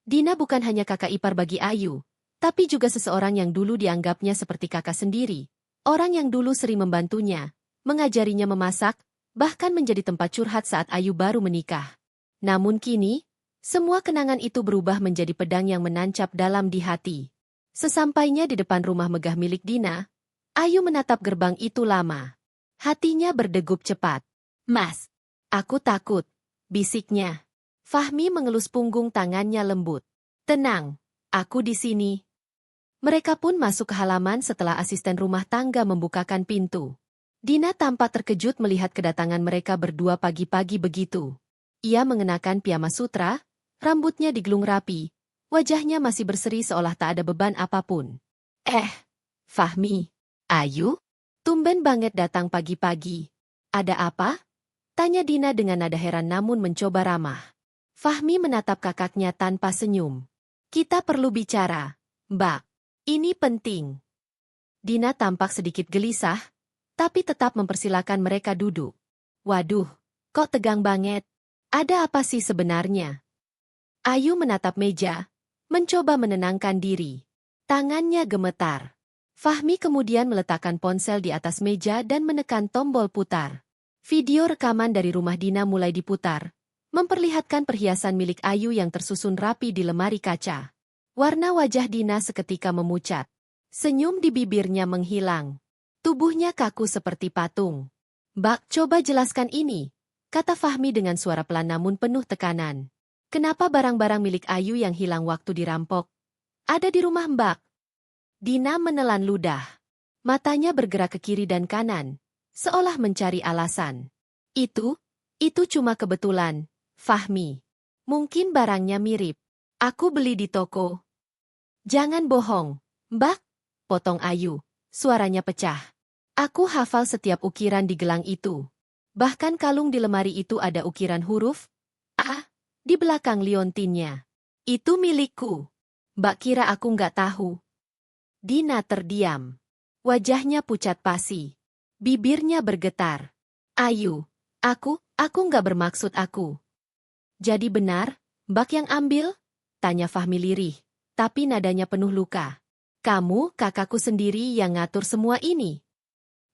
Dina bukan hanya kakak ipar bagi Ayu, tapi juga seseorang yang dulu dianggapnya seperti kakak sendiri. Orang yang dulu sering membantunya, mengajarinya memasak, bahkan menjadi tempat curhat saat Ayu baru menikah. Namun kini, semua kenangan itu berubah menjadi pedang yang menancap dalam di hati. Sesampainya di depan rumah megah milik Dina, Ayu menatap gerbang itu lama. Hatinya berdegup cepat. Mas, aku takut, bisiknya. Fahmi mengelus punggung tangannya lembut. Tenang, aku di sini. Mereka pun masuk ke halaman setelah asisten rumah tangga membukakan pintu. Dina tampak terkejut melihat kedatangan mereka berdua pagi-pagi begitu. Ia mengenakan piyama sutra, rambutnya digelung rapi, wajahnya masih berseri seolah tak ada beban apapun. Fahmi, Ayu? Tumben banget datang pagi-pagi. Ada apa? Tanya Dina dengan nada heran namun mencoba ramah. Fahmi menatap kakaknya tanpa senyum. Kita perlu bicara, Mbak. Ini penting. Dina tampak sedikit gelisah, tapi tetap mempersilakan mereka duduk. Waduh, kok tegang banget? Ada apa sih sebenarnya? Ayu menatap meja, mencoba menenangkan diri. Tangannya gemetar. Fahmi kemudian meletakkan ponsel di atas meja dan menekan tombol putar. Video rekaman dari rumah Dina mulai diputar, memperlihatkan perhiasan milik Ayu yang tersusun rapi di lemari kaca. Warna wajah Dina seketika memucat. Senyum di bibirnya menghilang. Tubuhnya kaku seperti patung. Mbak, coba jelaskan ini, kata Fahmi dengan suara pelan namun penuh tekanan. Kenapa barang-barang milik Ayu yang hilang waktu dirampok ada di rumah Mbak? Dina menelan ludah. Matanya bergerak ke kiri dan kanan, seolah mencari alasan. Itu cuma kebetulan, Fahmi. Mungkin barangnya mirip. Aku beli di toko. Jangan bohong, Mbak, potong Ayu. Suaranya pecah. Aku hafal setiap ukiran di gelang itu. Bahkan kalung di lemari itu ada ukiran huruf A di belakang liontinnya. Itu milikku. Mbak kira aku nggak tahu? Dina terdiam. Wajahnya pucat pasi. Bibirnya bergetar. Ayu, aku nggak bermaksud aku. Jadi benar, Mbak yang ambil? Tanya Fahmi lirih, tapi nadanya penuh luka. Kamu, kakakku sendiri yang ngatur semua ini.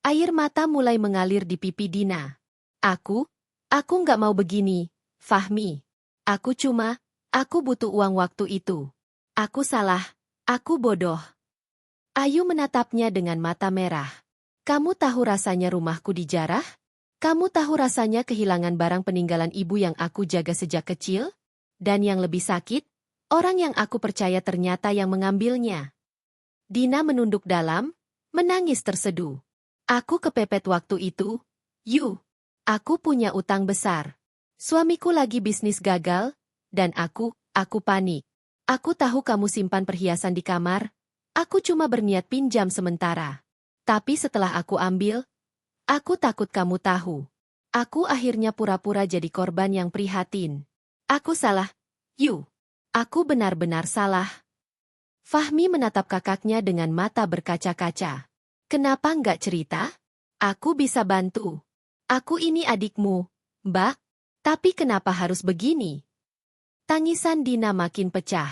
Air mata mulai mengalir di pipi Dina. Aku nggak mau begini, Fahmi. Aku butuh uang waktu itu. Aku salah, aku bodoh. Ayu menatapnya dengan mata merah. Kamu tahu rasanya rumahku dijarah? Kamu tahu rasanya kehilangan barang peninggalan ibu yang aku jaga sejak kecil? Dan yang lebih sakit, orang yang aku percaya ternyata yang mengambilnya. Dina menunduk dalam, menangis terseduh. Aku kepepet waktu itu. Aku punya utang besar. Suamiku lagi bisnis gagal, dan aku panik. Aku tahu kamu simpan perhiasan di kamar. Aku cuma berniat pinjam sementara. Tapi setelah aku ambil, aku takut kamu tahu. Aku akhirnya pura-pura jadi korban yang prihatin. Aku salah. Aku benar-benar salah. Fahmi menatap kakaknya dengan mata berkaca-kaca. Kenapa nggak cerita? Aku bisa bantu. Aku ini adikmu, Mbak. Tapi kenapa harus begini? Tangisan Dina makin pecah.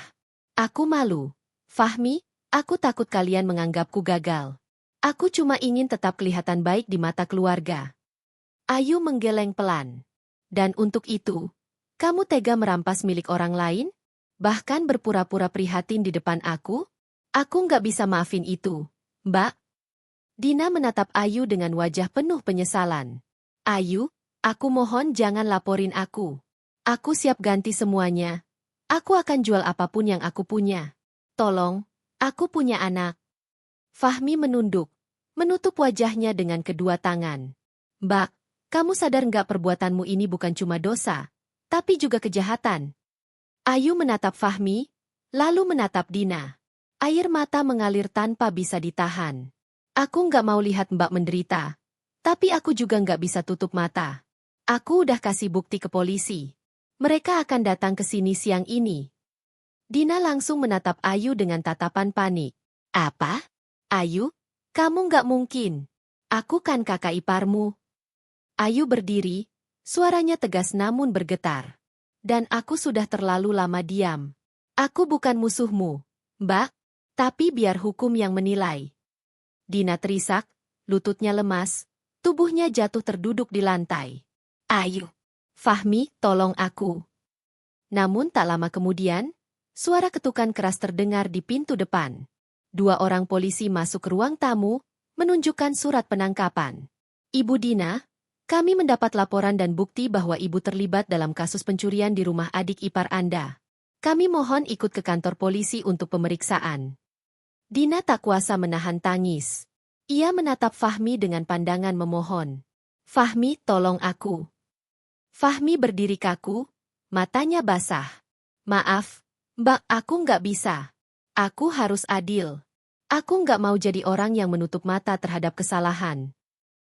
Aku malu. Fahmi, aku takut kalian menganggapku gagal. Aku cuma ingin tetap kelihatan baik di mata keluarga. Ayu menggeleng pelan. Dan untuk itu, kamu tega merampas milik orang lain? Bahkan berpura-pura prihatin di depan aku? Aku nggak bisa maafin itu, Mbak. Dina menatap Ayu dengan wajah penuh penyesalan. Ayu, aku mohon jangan laporin aku. Aku siap ganti semuanya. Aku akan jual apapun yang aku punya. Tolong, aku punya anak. Fahmi menunduk, menutup wajahnya dengan kedua tangan. Mbak, kamu sadar nggak perbuatanmu ini bukan cuma dosa, tapi juga kejahatan? Ayu menatap Fahmi, lalu menatap Dina. Air mata mengalir tanpa bisa ditahan. Aku nggak mau lihat Mbak menderita, tapi aku juga nggak bisa tutup mata. Aku udah kasih bukti ke polisi. Mereka akan datang ke sini siang ini. Dina langsung menatap Ayu dengan tatapan panik. Apa? Ayu? Kamu nggak mungkin. Aku kan kakak iparmu. Ayu berdiri, suaranya tegas namun bergetar. Dan aku sudah terlalu lama diam. Aku bukan musuhmu, Mbak. Tapi biar hukum yang menilai. Dina terisak, lututnya lemas, tubuhnya jatuh terduduk di lantai. Ayu. Fahmi, tolong aku. Namun tak lama kemudian, suara ketukan keras terdengar di pintu depan. 2 orang polisi masuk ke ruang tamu, menunjukkan surat penangkapan. Ibu Dina, kami mendapat laporan dan bukti bahwa ibu terlibat dalam kasus pencurian di rumah adik ipar Anda. Kami mohon ikut ke kantor polisi untuk pemeriksaan. Dina tak kuasa menahan tangis. Ia menatap Fahmi dengan pandangan memohon. Fahmi, tolong aku. Fahmi berdiri kaku, matanya basah. Maaf, Mbak, aku nggak bisa. Aku harus adil. Aku nggak mau jadi orang yang menutup mata terhadap kesalahan.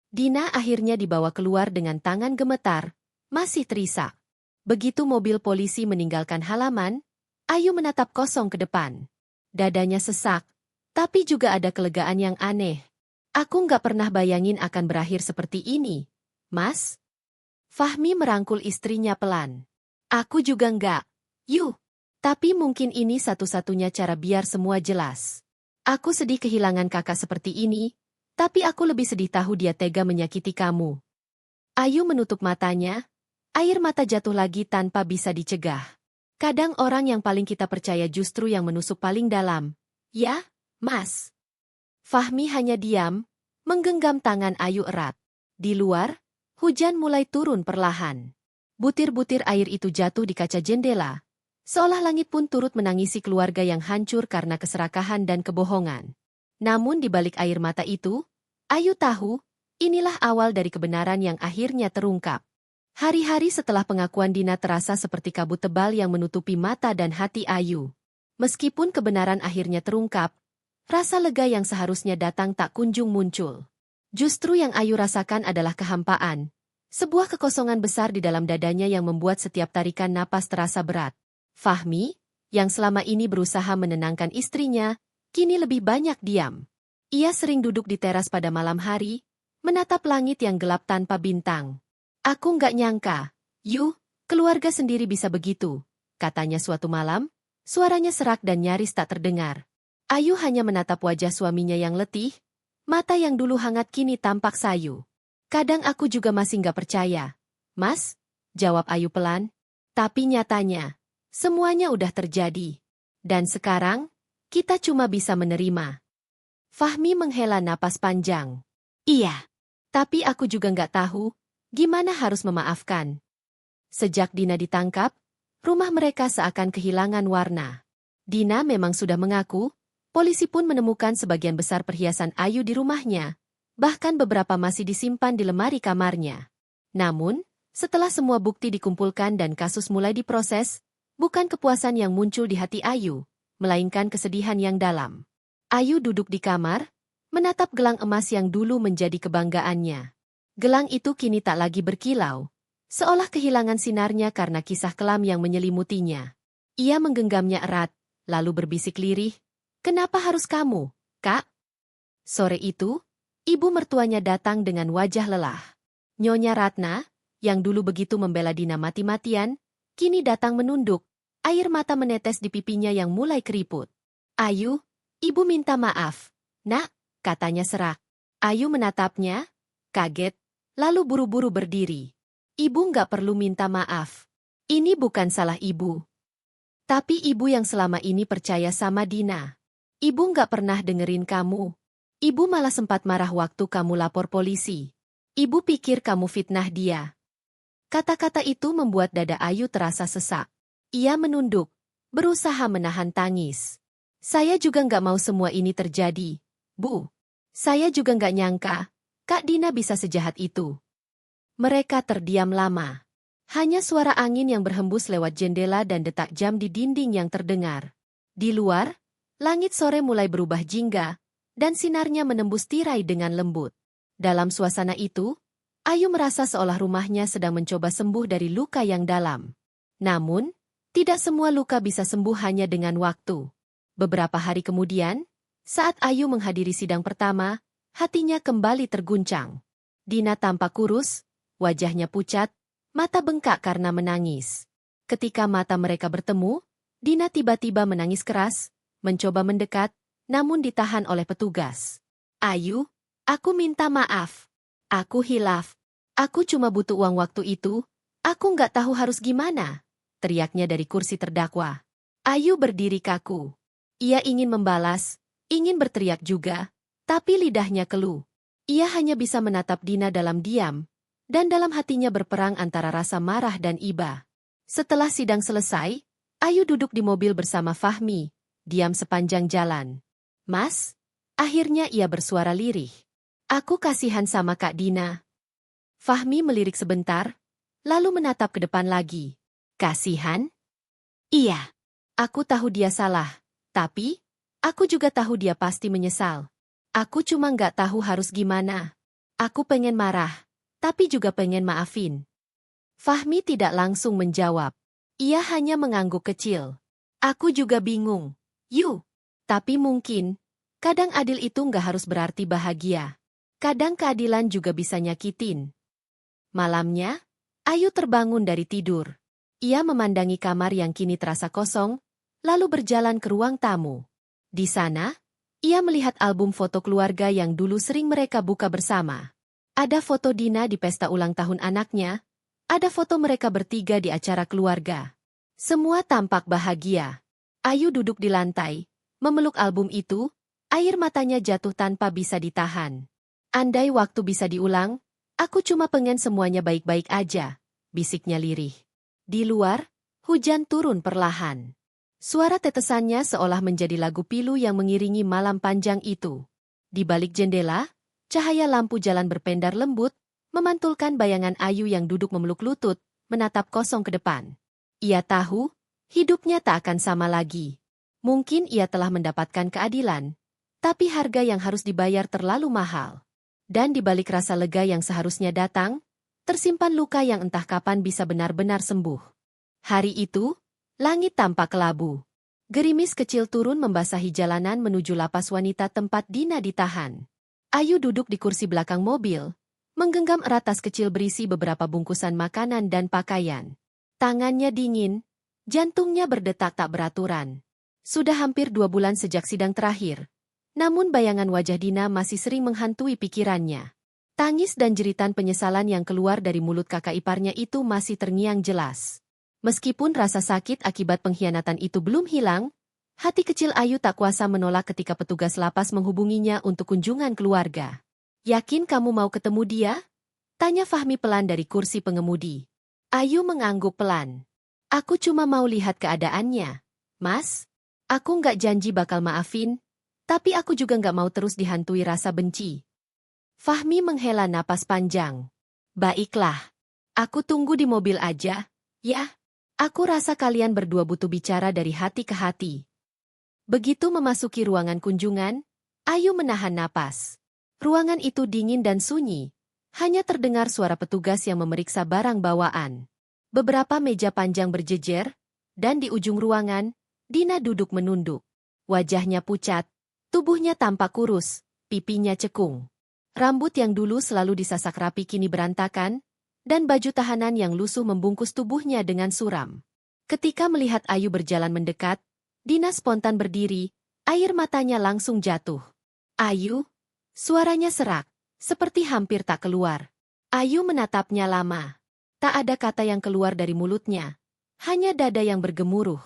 Dina akhirnya dibawa keluar dengan tangan gemetar, masih terisak. Begitu mobil polisi meninggalkan halaman, Ayu menatap kosong ke depan. Dadanya sesak, tapi juga ada kelegaan yang aneh. Aku nggak pernah bayangin akan berakhir seperti ini, Mas. Fahmi merangkul istrinya pelan. Aku juga nggak. Tapi mungkin ini satu-satunya cara biar semua jelas. Aku sedih kehilangan kakak seperti ini, tapi aku lebih sedih tahu dia tega menyakiti kamu. Ayu menutup matanya, air mata jatuh lagi tanpa bisa dicegah. Kadang orang yang paling kita percaya justru yang menusuk paling dalam. Ya, Mas. Fahmi hanya diam, menggenggam tangan Ayu erat. Di luar, hujan mulai turun perlahan. Butir-butir air itu jatuh di kaca jendela. Seolah langit pun turut menangisi keluarga yang hancur karena keserakahan dan kebohongan. Namun di balik air mata itu, Ayu tahu, inilah awal dari kebenaran yang akhirnya terungkap. Hari-hari setelah pengakuan Dina terasa seperti kabut tebal yang menutupi mata dan hati Ayu. Meskipun kebenaran akhirnya terungkap, rasa lega yang seharusnya datang tak kunjung muncul. Justru yang Ayu rasakan adalah kehampaan. Sebuah kekosongan besar di dalam dadanya yang membuat setiap tarikan napas terasa berat. Fahmi, yang selama ini berusaha menenangkan istrinya, kini lebih banyak diam. Ia sering duduk di teras pada malam hari, menatap langit yang gelap tanpa bintang. Aku nggak nyangka, keluarga sendiri bisa begitu, katanya suatu malam, suaranya serak dan nyaris tak terdengar. Ayu hanya menatap wajah suaminya yang letih, mata yang dulu hangat kini tampak sayu. Kadang aku juga masih nggak percaya. Mas, jawab Ayu pelan. Tapi nyatanya, semuanya udah terjadi. Dan sekarang, kita cuma bisa menerima. Fahmi menghela napas panjang. Iya. Tapi aku juga nggak tahu, gimana harus memaafkan. Sejak Dina ditangkap, rumah mereka seakan kehilangan warna. Dina memang sudah mengaku, polisi pun menemukan sebagian besar perhiasan Ayu di rumahnya, bahkan beberapa masih disimpan di lemari kamarnya. Namun, setelah semua bukti dikumpulkan dan kasus mulai diproses, bukan kepuasan yang muncul di hati Ayu, melainkan kesedihan yang dalam. Ayu duduk di kamar, menatap gelang emas yang dulu menjadi kebanggaannya. Gelang itu kini tak lagi berkilau, seolah kehilangan sinarnya karena kisah kelam yang menyelimutinya. Ia menggenggamnya erat, lalu berbisik lirih, "Kenapa harus kamu, Kak?" Sore itu, ibu mertuanya datang dengan wajah lelah. Nyonya Ratna, yang dulu begitu membela Dina mati-matian, kini datang menunduk, air mata menetes di pipinya yang mulai keriput. "Ayu, ibu minta maaf, Nak," katanya serak. Ayu menatapnya, kaget, lalu buru-buru berdiri. "Ibu nggak perlu minta maaf. Ini bukan salah ibu. Tapi ibu yang selama ini percaya sama Dina. Ibu nggak pernah dengerin kamu. Ibu malah sempat marah waktu kamu lapor polisi. Ibu pikir kamu fitnah dia." Kata-kata itu membuat dada Ayu terasa sesak. Ia menunduk, berusaha menahan tangis. "Saya juga nggak mau semua ini terjadi, Bu. Saya juga nggak nyangka, Kak Dina bisa sejahat itu." Mereka terdiam lama. Hanya suara angin yang berhembus lewat jendela dan detak jam di dinding yang terdengar. Di luar, langit sore mulai berubah jingga, dan sinarnya menembus tirai dengan lembut. Dalam suasana itu, Ayu merasa seolah rumahnya sedang mencoba sembuh dari luka yang dalam. Namun, tidak semua luka bisa sembuh hanya dengan waktu. Beberapa hari kemudian, saat Ayu menghadiri sidang pertama, hatinya kembali terguncang. Dina tampak kurus, wajahnya pucat, mata bengkak karena menangis. Ketika mata mereka bertemu, Dina tiba-tiba menangis keras, mencoba mendekat, namun ditahan oleh petugas. "Ayu, aku minta maaf. Aku hilaf. Aku cuma butuh uang waktu itu, aku nggak tahu harus gimana," teriaknya dari kursi terdakwa. Ayu berdiri kaku. Ia ingin membalas, ingin berteriak juga, tapi lidahnya keluh. Ia hanya bisa menatap Dina dalam diam, dan dalam hatinya berperang antara rasa marah dan iba. Setelah sidang selesai, Ayu duduk di mobil bersama Fahmi, diam sepanjang jalan. "Mas," akhirnya ia bersuara lirih. "Aku kasihan sama Kak Dina." Fahmi melirik sebentar, lalu menatap ke depan lagi. "Kasihan?" "Iya. Aku tahu dia salah, tapi aku juga tahu dia pasti menyesal. Aku cuma nggak tahu harus gimana. Aku pengen marah, tapi juga pengen maafin." Fahmi tidak langsung menjawab. Ia hanya mengangguk kecil. "Aku juga bingung. Yuk. Tapi mungkin, kadang adil itu nggak harus berarti bahagia. Kadang keadilan juga bisa nyakitin." Malamnya, Ayu terbangun dari tidur. Ia memandangi kamar yang kini terasa kosong, lalu berjalan ke ruang tamu. Di sana, ia melihat album foto keluarga yang dulu sering mereka buka bersama. Ada foto Dina di pesta ulang tahun anaknya, ada foto mereka bertiga di acara keluarga. Semua tampak bahagia. Ayu duduk di lantai, memeluk album itu, air matanya jatuh tanpa bisa ditahan. "Andai waktu bisa diulang, aku cuma pengen semuanya baik-baik aja," bisiknya lirih. Di luar, hujan turun perlahan. Suara tetesannya seolah menjadi lagu pilu yang mengiringi malam panjang itu. Di balik jendela, cahaya lampu jalan berpendar lembut, memantulkan bayangan Ayu yang duduk memeluk lutut, menatap kosong ke depan. Ia tahu, hidupnya tak akan sama lagi. Mungkin ia telah mendapatkan keadilan, tapi harga yang harus dibayar terlalu mahal. Dan di balik rasa lega yang seharusnya datang, tersimpan luka yang entah kapan bisa benar-benar sembuh. Hari itu, langit tampak kelabu. Gerimis kecil turun membasahi jalanan menuju lapas wanita tempat Dina ditahan. Ayu duduk di kursi belakang mobil, menggenggam erat tas kecil berisi beberapa bungkusan makanan dan pakaian. Tangannya dingin, jantungnya berdetak tak beraturan. Sudah hampir 2 bulan sejak sidang terakhir. Namun bayangan wajah Dina masih sering menghantui pikirannya. Tangis dan jeritan penyesalan yang keluar dari mulut kakak iparnya itu masih terngiang jelas. Meskipun rasa sakit akibat pengkhianatan itu belum hilang, hati kecil Ayu tak kuasa menolak ketika petugas lapas menghubunginya untuk kunjungan keluarga. "Yakin kamu mau ketemu dia?" tanya Fahmi pelan dari kursi pengemudi. Ayu mengangguk pelan. "Aku cuma mau lihat keadaannya, Mas. Aku nggak janji bakal maafin, tapi aku juga nggak mau terus dihantui rasa benci." Fahmi menghela napas panjang. "Baiklah. Aku tunggu di mobil aja, ya. Aku rasa kalian berdua butuh bicara dari hati ke hati." Begitu memasuki ruangan kunjungan, Ayu menahan napas. Ruangan itu dingin dan sunyi. Hanya terdengar suara petugas yang memeriksa barang bawaan. Beberapa meja panjang berjejer, dan di ujung ruangan, Dina duduk menunduk. Wajahnya pucat, tubuhnya tampak kurus, pipinya cekung. Rambut yang dulu selalu disasak rapi kini berantakan, dan baju tahanan yang lusuh membungkus tubuhnya dengan suram. Ketika melihat Ayu berjalan mendekat, Dina spontan berdiri, air matanya langsung jatuh. "Ayu?" Suaranya serak. Seperti hampir tak keluar. Ayu menatapnya lama. Tak ada kata yang keluar dari mulutnya. Hanya dada yang bergemuruh.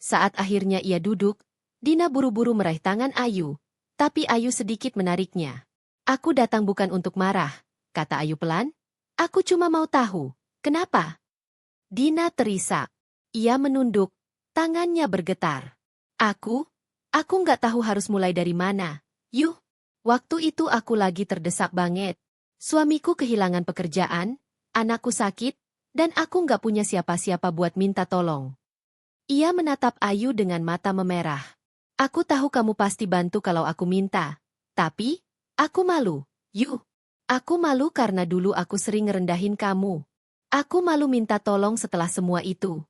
Saat akhirnya ia duduk, Dina buru-buru meraih tangan Ayu. Tapi Ayu sedikit menariknya. "Aku datang bukan untuk marah," kata Ayu pelan. "Aku cuma mau tahu, kenapa?" Dina terisak. Ia menunduk, tangannya bergetar. Aku nggak tahu harus mulai dari mana. Yuh. Waktu itu aku lagi terdesak banget. Suamiku kehilangan pekerjaan, anakku sakit, dan aku nggak punya siapa-siapa buat minta tolong." Ia menatap Ayu dengan mata memerah. "Aku tahu kamu pasti bantu kalau aku minta. Tapi, aku malu. Yuh. Aku malu karena dulu aku sering ngerendahin kamu. Aku malu minta tolong setelah semua itu."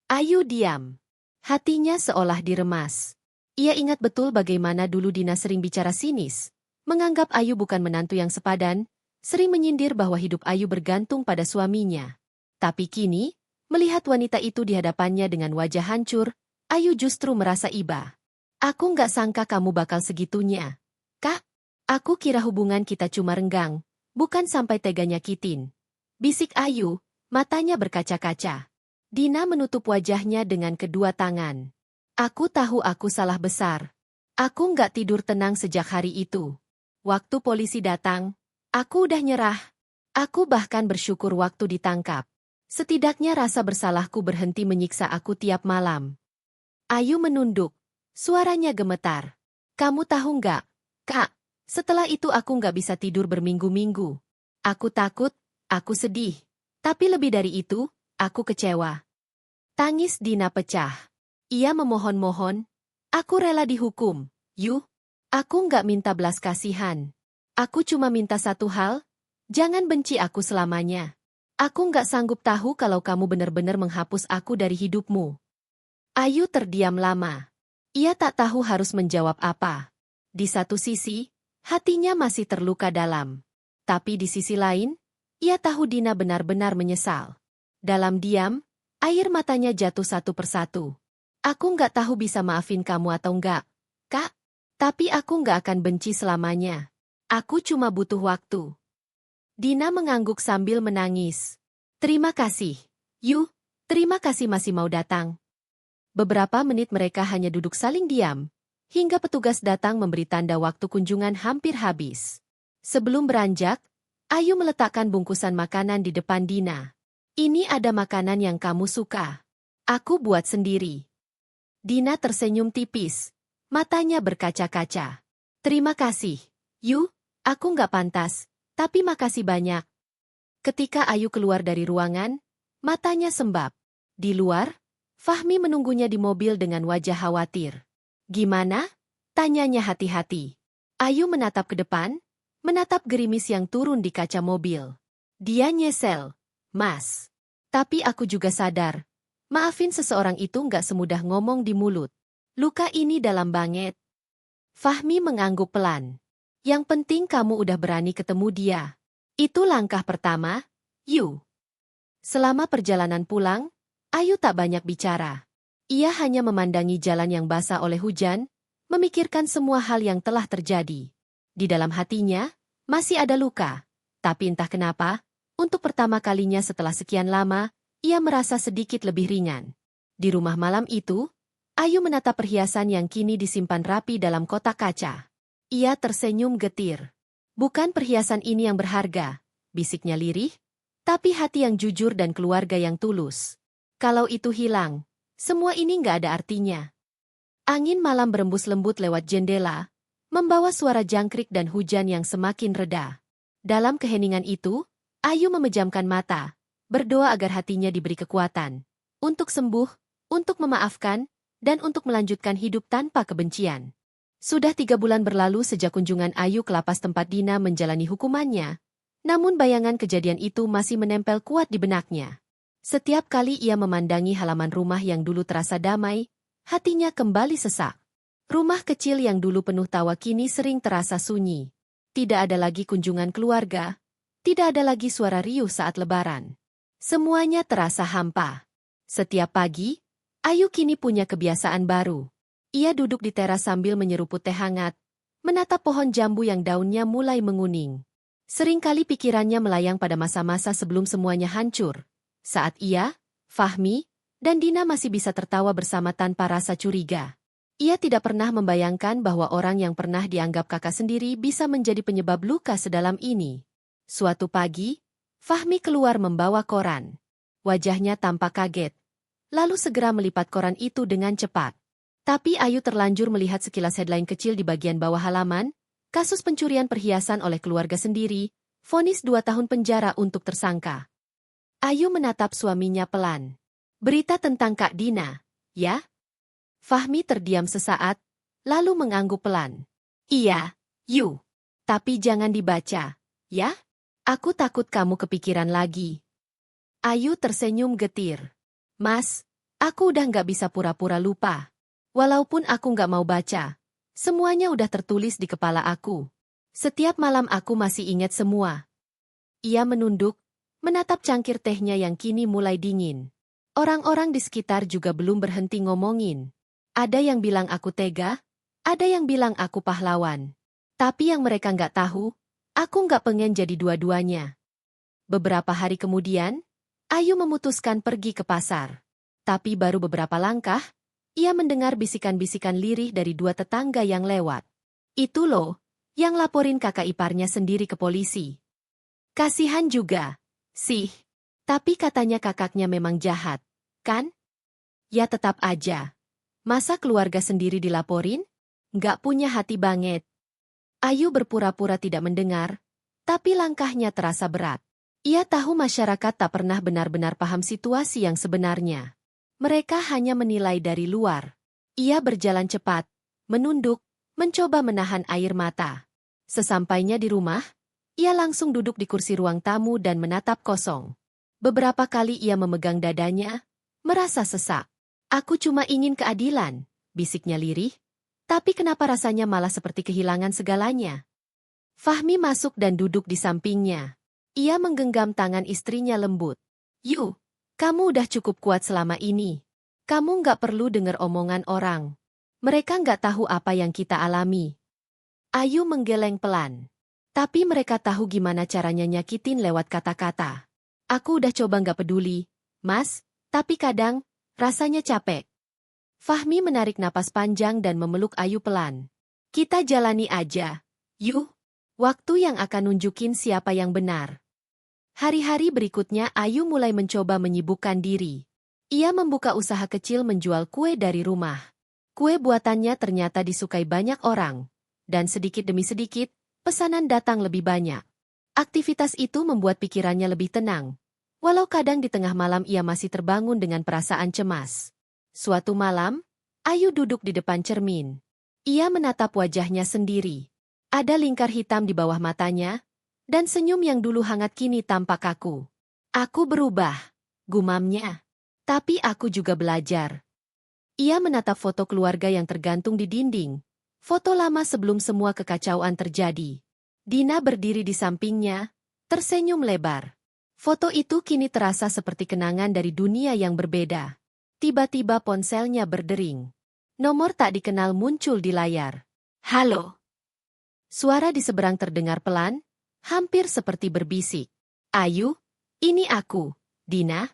Ayu diam. Hatinya seolah diremas. Ia ingat betul bagaimana dulu Dina sering bicara sinis, menganggap Ayu bukan menantu yang sepadan, sering menyindir bahwa hidup Ayu bergantung pada suaminya. Tapi kini, melihat wanita itu di hadapannya dengan wajah hancur, Ayu justru merasa iba. "Aku nggak sangka kamu bakal segitunya. Kak, aku kira hubungan kita cuma renggang, bukan sampai tega nyakitin." Bisik Ayu, matanya berkaca-kaca. Dina menutup wajahnya dengan kedua tangan. "Aku tahu aku salah besar. Aku nggak tidur tenang sejak hari itu. Waktu polisi datang, aku udah nyerah. Aku bahkan bersyukur waktu ditangkap. Setidaknya rasa bersalahku berhenti menyiksa aku tiap malam." Ayu menunduk. Suaranya gemetar. "Kamu tahu nggak, Kak, setelah itu aku nggak bisa tidur berminggu-minggu. Aku takut, aku sedih. Tapi lebih dari itu, aku kecewa." Tangis Dina pecah. Ia memohon-mohon, "Aku rela dihukum, Yuh. Aku nggak minta belas kasihan. Aku cuma minta satu hal, jangan benci aku selamanya. Aku nggak sanggup tahu kalau kamu benar-benar menghapus aku dari hidupmu." Ayu terdiam lama. Ia tak tahu harus menjawab apa. Di satu sisi, hatinya masih terluka dalam. Tapi di sisi lain, ia tahu Dina benar-benar menyesal. Dalam diam, air matanya jatuh satu persatu. "Aku nggak tahu bisa maafin kamu atau enggak, Kak. Tapi aku nggak akan benci selamanya. Aku cuma butuh waktu." Dina mengangguk sambil menangis. "Terima kasih. Yuh, terima kasih masih mau datang." Beberapa menit mereka hanya duduk saling diam, hingga petugas datang memberi tanda waktu kunjungan hampir habis. Sebelum beranjak, Ayu meletakkan bungkusan makanan di depan Dina. "Ini ada makanan yang kamu suka. Aku buat sendiri." Dina tersenyum tipis. Matanya berkaca-kaca. "Terima kasih. Yuh, aku nggak pantas, tapi makasih banyak." Ketika Ayu keluar dari ruangan, matanya sembab. Di luar, Fahmi menunggunya di mobil dengan wajah khawatir. "Gimana?" tanyanya hati-hati. Ayu menatap ke depan, menatap gerimis yang turun di kaca mobil. Dia nyesel. "Mas. Tapi aku juga sadar. Maafin seseorang itu nggak semudah ngomong di mulut. Luka ini dalam banget." Fahmi mengangguk pelan. "Yang penting kamu udah berani ketemu dia. Itu langkah pertama, Yu." Selama perjalanan pulang, Ayu tak banyak bicara. Ia hanya memandangi jalan yang basah oleh hujan, memikirkan semua hal yang telah terjadi. Di dalam hatinya, masih ada luka. Tapi entah kenapa, untuk pertama kalinya setelah sekian lama, ia merasa sedikit lebih ringan. Di rumah malam itu, Ayu menatap perhiasan yang kini disimpan rapi dalam kotak kaca. Ia tersenyum getir. Bukan perhiasan ini yang berharga, bisiknya lirih, tapi hati yang jujur dan keluarga yang tulus. Kalau itu hilang, semua ini nggak ada artinya. Angin malam berembus lembut lewat jendela, membawa suara jangkrik dan hujan yang semakin reda. Dalam keheningan itu, Ayu memejamkan mata, berdoa agar hatinya diberi kekuatan. Untuk sembuh, untuk memaafkan, dan untuk melanjutkan hidup tanpa kebencian. Sudah 3 bulan berlalu sejak kunjungan Ayu ke lapas tempat Dina menjalani hukumannya, namun bayangan kejadian itu masih menempel kuat di benaknya. Setiap kali ia memandangi halaman rumah yang dulu terasa damai, hatinya kembali sesak. Rumah kecil yang dulu penuh tawa kini sering terasa sunyi. Tidak ada lagi kunjungan keluarga, tidak ada lagi suara riuh saat lebaran. Semuanya terasa hampa. Setiap pagi, Ayu kini punya kebiasaan baru. Ia duduk di teras sambil menyeruput teh hangat, menatap pohon jambu yang daunnya mulai menguning. Seringkali pikirannya melayang pada masa-masa sebelum semuanya hancur. Saat ia, Fahmi, dan Dina masih bisa tertawa bersama tanpa rasa curiga. Ia tidak pernah membayangkan bahwa orang yang pernah dianggap kakak sendiri bisa menjadi penyebab luka sedalam ini. Suatu pagi, Fahmi keluar membawa koran. Wajahnya tampak kaget, lalu segera melipat koran itu dengan cepat. Tapi Ayu terlanjur melihat sekilas headline kecil di bagian bawah halaman, kasus pencurian perhiasan oleh keluarga sendiri, vonis 2 tahun penjara untuk tersangka. Ayu menatap suaminya pelan. Berita tentang Kak Dina, ya? Fahmi terdiam sesaat, lalu mengangguk pelan. Iya, Yu. Tapi jangan dibaca, ya? Aku takut kamu kepikiran lagi. Ayu tersenyum getir. Mas, aku udah nggak bisa pura-pura lupa. Walaupun aku nggak mau baca, semuanya udah tertulis di kepala aku. Setiap malam aku masih ingat semua. Ia menunduk, menatap cangkir tehnya yang kini mulai dingin. Orang-orang di sekitar juga belum berhenti ngomongin. Ada yang bilang aku tega, ada yang bilang aku pahlawan. Tapi yang mereka nggak tahu, aku nggak pengen jadi dua-duanya. Beberapa hari kemudian, Ayu memutuskan pergi ke pasar. Tapi baru beberapa langkah, ia mendengar bisikan-bisikan lirih dari 2 tetangga yang lewat. Itu loh, yang laporin kakak iparnya sendiri ke polisi. Kasihan juga, sih. Tapi katanya kakaknya memang jahat, kan? Ya tetap aja. Masa keluarga sendiri dilaporin? Nggak punya hati banget. Ayu berpura-pura tidak mendengar, tapi langkahnya terasa berat. Ia tahu masyarakat tak pernah benar-benar paham situasi yang sebenarnya. Mereka hanya menilai dari luar. Ia berjalan cepat, menunduk, mencoba menahan air mata. Sesampainya di rumah, ia langsung duduk di kursi ruang tamu dan menatap kosong. Beberapa kali ia memegang dadanya, merasa sesak. Aku cuma ingin keadilan, bisiknya lirih. Tapi kenapa rasanya malah seperti kehilangan segalanya? Fahmi masuk dan duduk di sampingnya. Ia menggenggam tangan istrinya lembut. Yu, kamu udah cukup kuat selama ini. Kamu nggak perlu dengar omongan orang. Mereka nggak tahu apa yang kita alami. Ayu menggeleng pelan. Tapi mereka tahu gimana caranya nyakitin lewat kata-kata. Aku udah coba nggak peduli, Mas, tapi kadang, rasanya capek. Fahmi menarik napas panjang dan memeluk Ayu pelan. Kita jalani aja, Yu. Waktu yang akan nunjukin siapa yang benar. Hari-hari berikutnya Ayu mulai mencoba menyibukkan diri. Ia membuka usaha kecil menjual kue dari rumah. Kue buatannya ternyata disukai banyak orang. Dan sedikit demi sedikit, pesanan datang lebih banyak. Aktivitas itu membuat pikirannya lebih tenang. Walau kadang di tengah malam ia masih terbangun dengan perasaan cemas. Suatu malam, Ayu duduk di depan cermin. Ia menatap wajahnya sendiri. Ada lingkar hitam di bawah matanya, dan senyum yang dulu hangat kini tampak kaku. Aku berubah, gumamnya. Tapi aku juga belajar. Ia menatap foto keluarga yang tergantung di dinding. Foto lama sebelum semua kekacauan terjadi. Dina berdiri di sampingnya, tersenyum lebar. Foto itu kini terasa seperti kenangan dari dunia yang berbeda. Tiba-tiba ponselnya berdering. Nomor tak dikenal muncul di layar. Halo. Suara di seberang terdengar pelan, hampir seperti berbisik. Ayu, ini aku, Dina.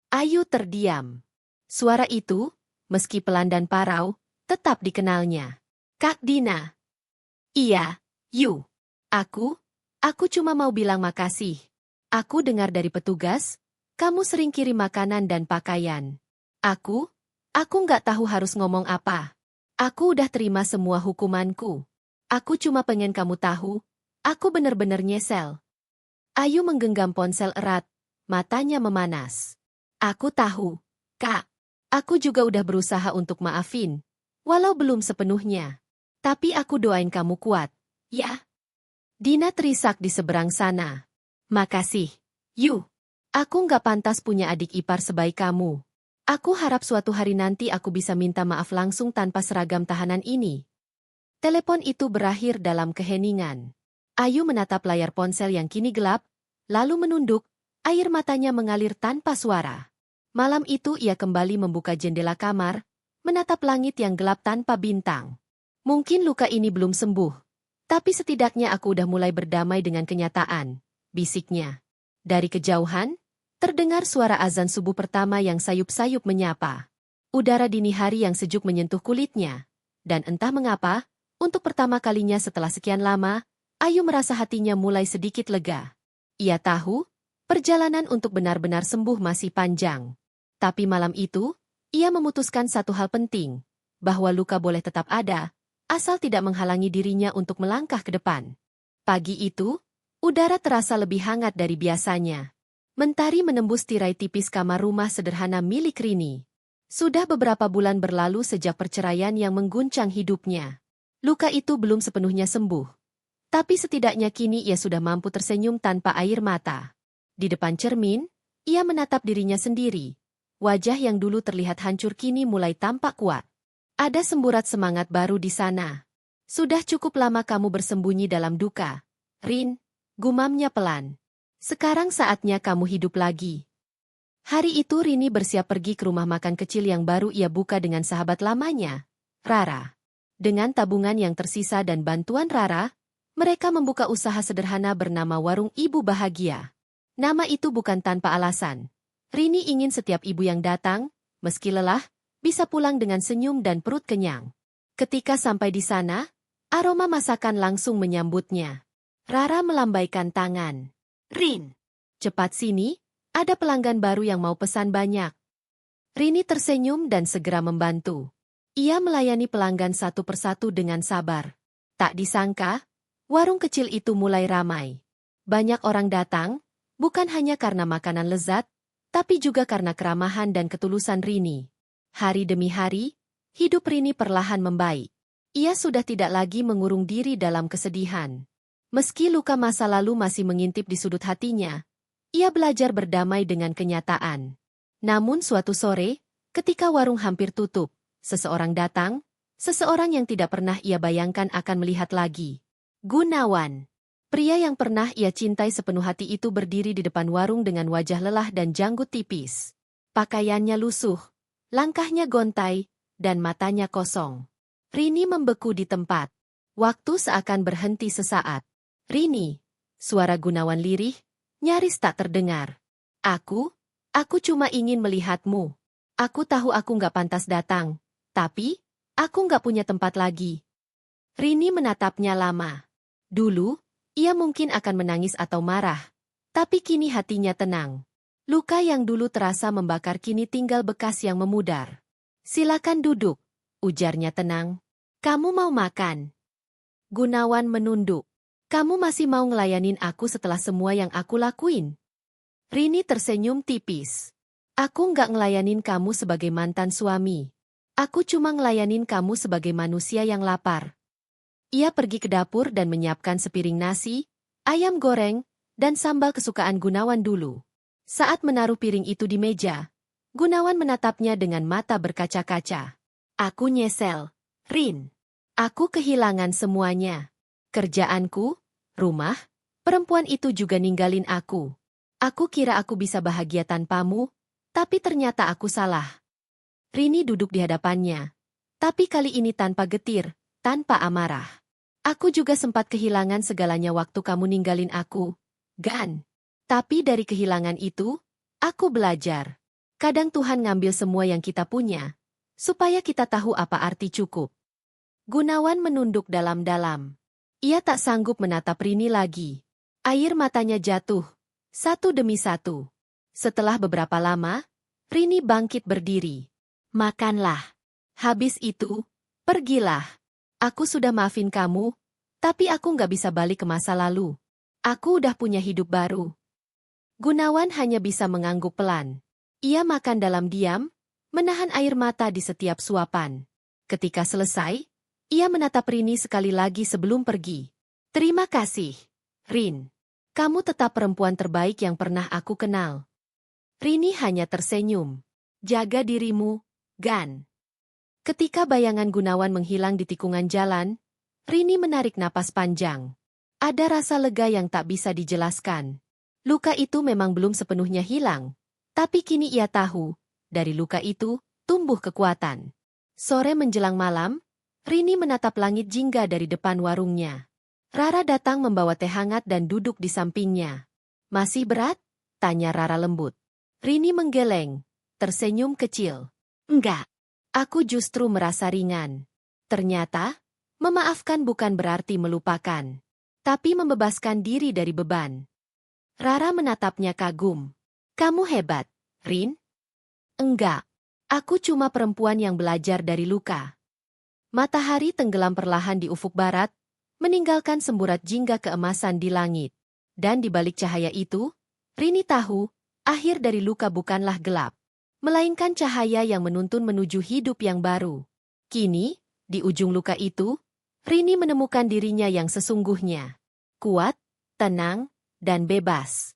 Ayu terdiam. Suara itu, meski pelan dan parau, tetap dikenalnya. Kak Dina. Iya, Yu. Aku cuma mau bilang makasih. Aku dengar dari petugas, kamu sering kirim makanan dan pakaian. Aku nggak tahu harus ngomong apa. Aku udah terima semua hukumanku. Aku cuma pengen kamu tahu, aku bener-bener nyesel. Ayu menggenggam ponsel erat, matanya memanas. Aku tahu, Kak. Aku juga udah berusaha untuk maafin, walau belum sepenuhnya. Tapi aku doain kamu kuat, ya. Dina terisak di seberang sana. Makasih, Yu. Aku nggak pantas punya adik ipar sebaik kamu. Aku harap suatu hari nanti aku bisa minta maaf langsung tanpa seragam tahanan ini. Telepon itu berakhir dalam keheningan. Ayu menatap layar ponsel yang kini gelap, lalu menunduk, air matanya mengalir tanpa suara. Malam itu ia kembali membuka jendela kamar, menatap langit yang gelap tanpa bintang. Mungkin luka ini belum sembuh, tapi setidaknya aku udah mulai berdamai dengan kenyataan, bisiknya. Dari kejauhan, terdengar suara azan subuh pertama yang sayup-sayup menyapa. Udara dini hari yang sejuk menyentuh kulitnya. Dan entah mengapa, untuk pertama kalinya setelah sekian lama, Ayu merasa hatinya mulai sedikit lega. Ia tahu, perjalanan untuk benar-benar sembuh masih panjang. Tapi malam itu, ia memutuskan satu hal penting, bahwa luka boleh tetap ada, asal tidak menghalangi dirinya untuk melangkah ke depan. Pagi itu, udara terasa lebih hangat dari biasanya. Mentari menembus tirai tipis kamar rumah sederhana milik Rini. Sudah beberapa bulan berlalu sejak perceraian yang mengguncang hidupnya. Luka itu belum sepenuhnya sembuh. Tapi setidaknya kini ia sudah mampu tersenyum tanpa air mata. Di depan cermin, ia menatap dirinya sendiri. Wajah yang dulu terlihat hancur kini mulai tampak kuat. Ada semburat semangat baru di sana. Sudah cukup lama kamu bersembunyi dalam duka, Rin, gumamnya pelan. Sekarang saatnya kamu hidup lagi. Hari itu Rini bersiap pergi ke rumah makan kecil yang baru ia buka dengan sahabat lamanya, Rara. Dengan tabungan yang tersisa dan bantuan Rara, mereka membuka usaha sederhana bernama Warung Ibu Bahagia. Nama itu bukan tanpa alasan. Rini ingin setiap ibu yang datang, meski lelah, bisa pulang dengan senyum dan perut kenyang. Ketika sampai di sana, aroma masakan langsung menyambutnya. Rara melambaikan tangan. Rin, cepat sini, ada pelanggan baru yang mau pesan banyak. Rini tersenyum dan segera membantu. Ia melayani pelanggan satu persatu dengan sabar. Tak disangka, warung kecil itu mulai ramai. Banyak orang datang, bukan hanya karena makanan lezat, tapi juga karena keramahan dan ketulusan Rini. Hari demi hari, hidup Rini perlahan membaik. Ia sudah tidak lagi mengurung diri dalam kesedihan. Meski luka masa lalu masih mengintip di sudut hatinya, ia belajar berdamai dengan kenyataan. Namun suatu sore, ketika warung hampir tutup, seseorang datang, seseorang yang tidak pernah ia bayangkan akan melihat lagi. Gunawan. Pria yang pernah ia cintai sepenuh hati itu berdiri di depan warung dengan wajah lelah dan janggut tipis. Pakaiannya lusuh, langkahnya gontai, dan matanya kosong. Rini membeku di tempat. Waktu seakan berhenti sesaat. Rini, suara Gunawan lirih, nyaris tak terdengar. Aku cuma ingin melihatmu. Aku tahu aku nggak pantas datang, tapi, aku nggak punya tempat lagi. Rini menatapnya lama. Dulu, ia mungkin akan menangis atau marah, tapi kini hatinya tenang. Luka yang dulu terasa membakar kini tinggal bekas yang memudar. Silakan duduk, ujarnya tenang. Kamu mau makan? Gunawan menunduk. Kamu masih mau ngelayanin aku setelah semua yang aku lakuin? Rini tersenyum tipis. Aku nggak ngelayanin kamu sebagai mantan suami. Aku cuma ngelayanin kamu sebagai manusia yang lapar. Ia pergi ke dapur dan menyiapkan sepiring nasi, ayam goreng, dan sambal kesukaan Gunawan dulu. Saat menaruh piring itu di meja, Gunawan menatapnya dengan mata berkaca-kaca. Aku nyesel, Rin. Aku kehilangan semuanya. Kerjaanku, rumah, perempuan itu juga ninggalin aku. Aku kira aku bisa bahagia tanpamu, tapi ternyata aku salah. Rini duduk di hadapannya. Tapi kali ini tanpa getir, tanpa amarah. Aku juga sempat kehilangan segalanya waktu kamu ninggalin aku, Gan. Tapi dari kehilangan itu, aku belajar. Kadang Tuhan ngambil semua yang kita punya, supaya kita tahu apa arti cukup. Gunawan menunduk dalam-dalam. Ia tak sanggup menatap Rini lagi. Air matanya jatuh, satu demi satu. Setelah beberapa lama, Rini bangkit berdiri. Makanlah. Habis itu, pergilah. Aku sudah maafin kamu, tapi aku nggak bisa balik ke masa lalu. Aku udah punya hidup baru. Gunawan hanya bisa mengangguk pelan. Ia makan dalam diam, menahan air mata di setiap suapan. Ketika selesai, ia menatap Rini sekali lagi sebelum pergi. Terima kasih, Rin. Kamu tetap perempuan terbaik yang pernah aku kenal. Rini hanya tersenyum. Jaga dirimu, Gan. Ketika bayangan Gunawan menghilang di tikungan jalan, Rini menarik napas panjang. Ada rasa lega yang tak bisa dijelaskan. Luka itu memang belum sepenuhnya hilang, tapi kini ia tahu, dari luka itu, tumbuh kekuatan. Sore menjelang malam, Rini menatap langit jingga dari depan warungnya. Rara datang membawa teh hangat dan duduk di sampingnya. Masih berat? Tanya Rara lembut. Rini menggeleng, tersenyum kecil. Enggak, aku justru merasa ringan. Ternyata, memaafkan bukan berarti melupakan, tapi membebaskan diri dari beban. Rara menatapnya kagum. Kamu hebat, Rin? Enggak, aku cuma perempuan yang belajar dari luka. Matahari tenggelam perlahan di ufuk barat, meninggalkan semburat jingga keemasan di langit. Dan di balik cahaya itu, Rini tahu, akhir dari luka bukanlah gelap, melainkan cahaya yang menuntun menuju hidup yang baru. Kini, di ujung luka itu, Rini menemukan dirinya yang sesungguhnya. Kuat, tenang, dan bebas.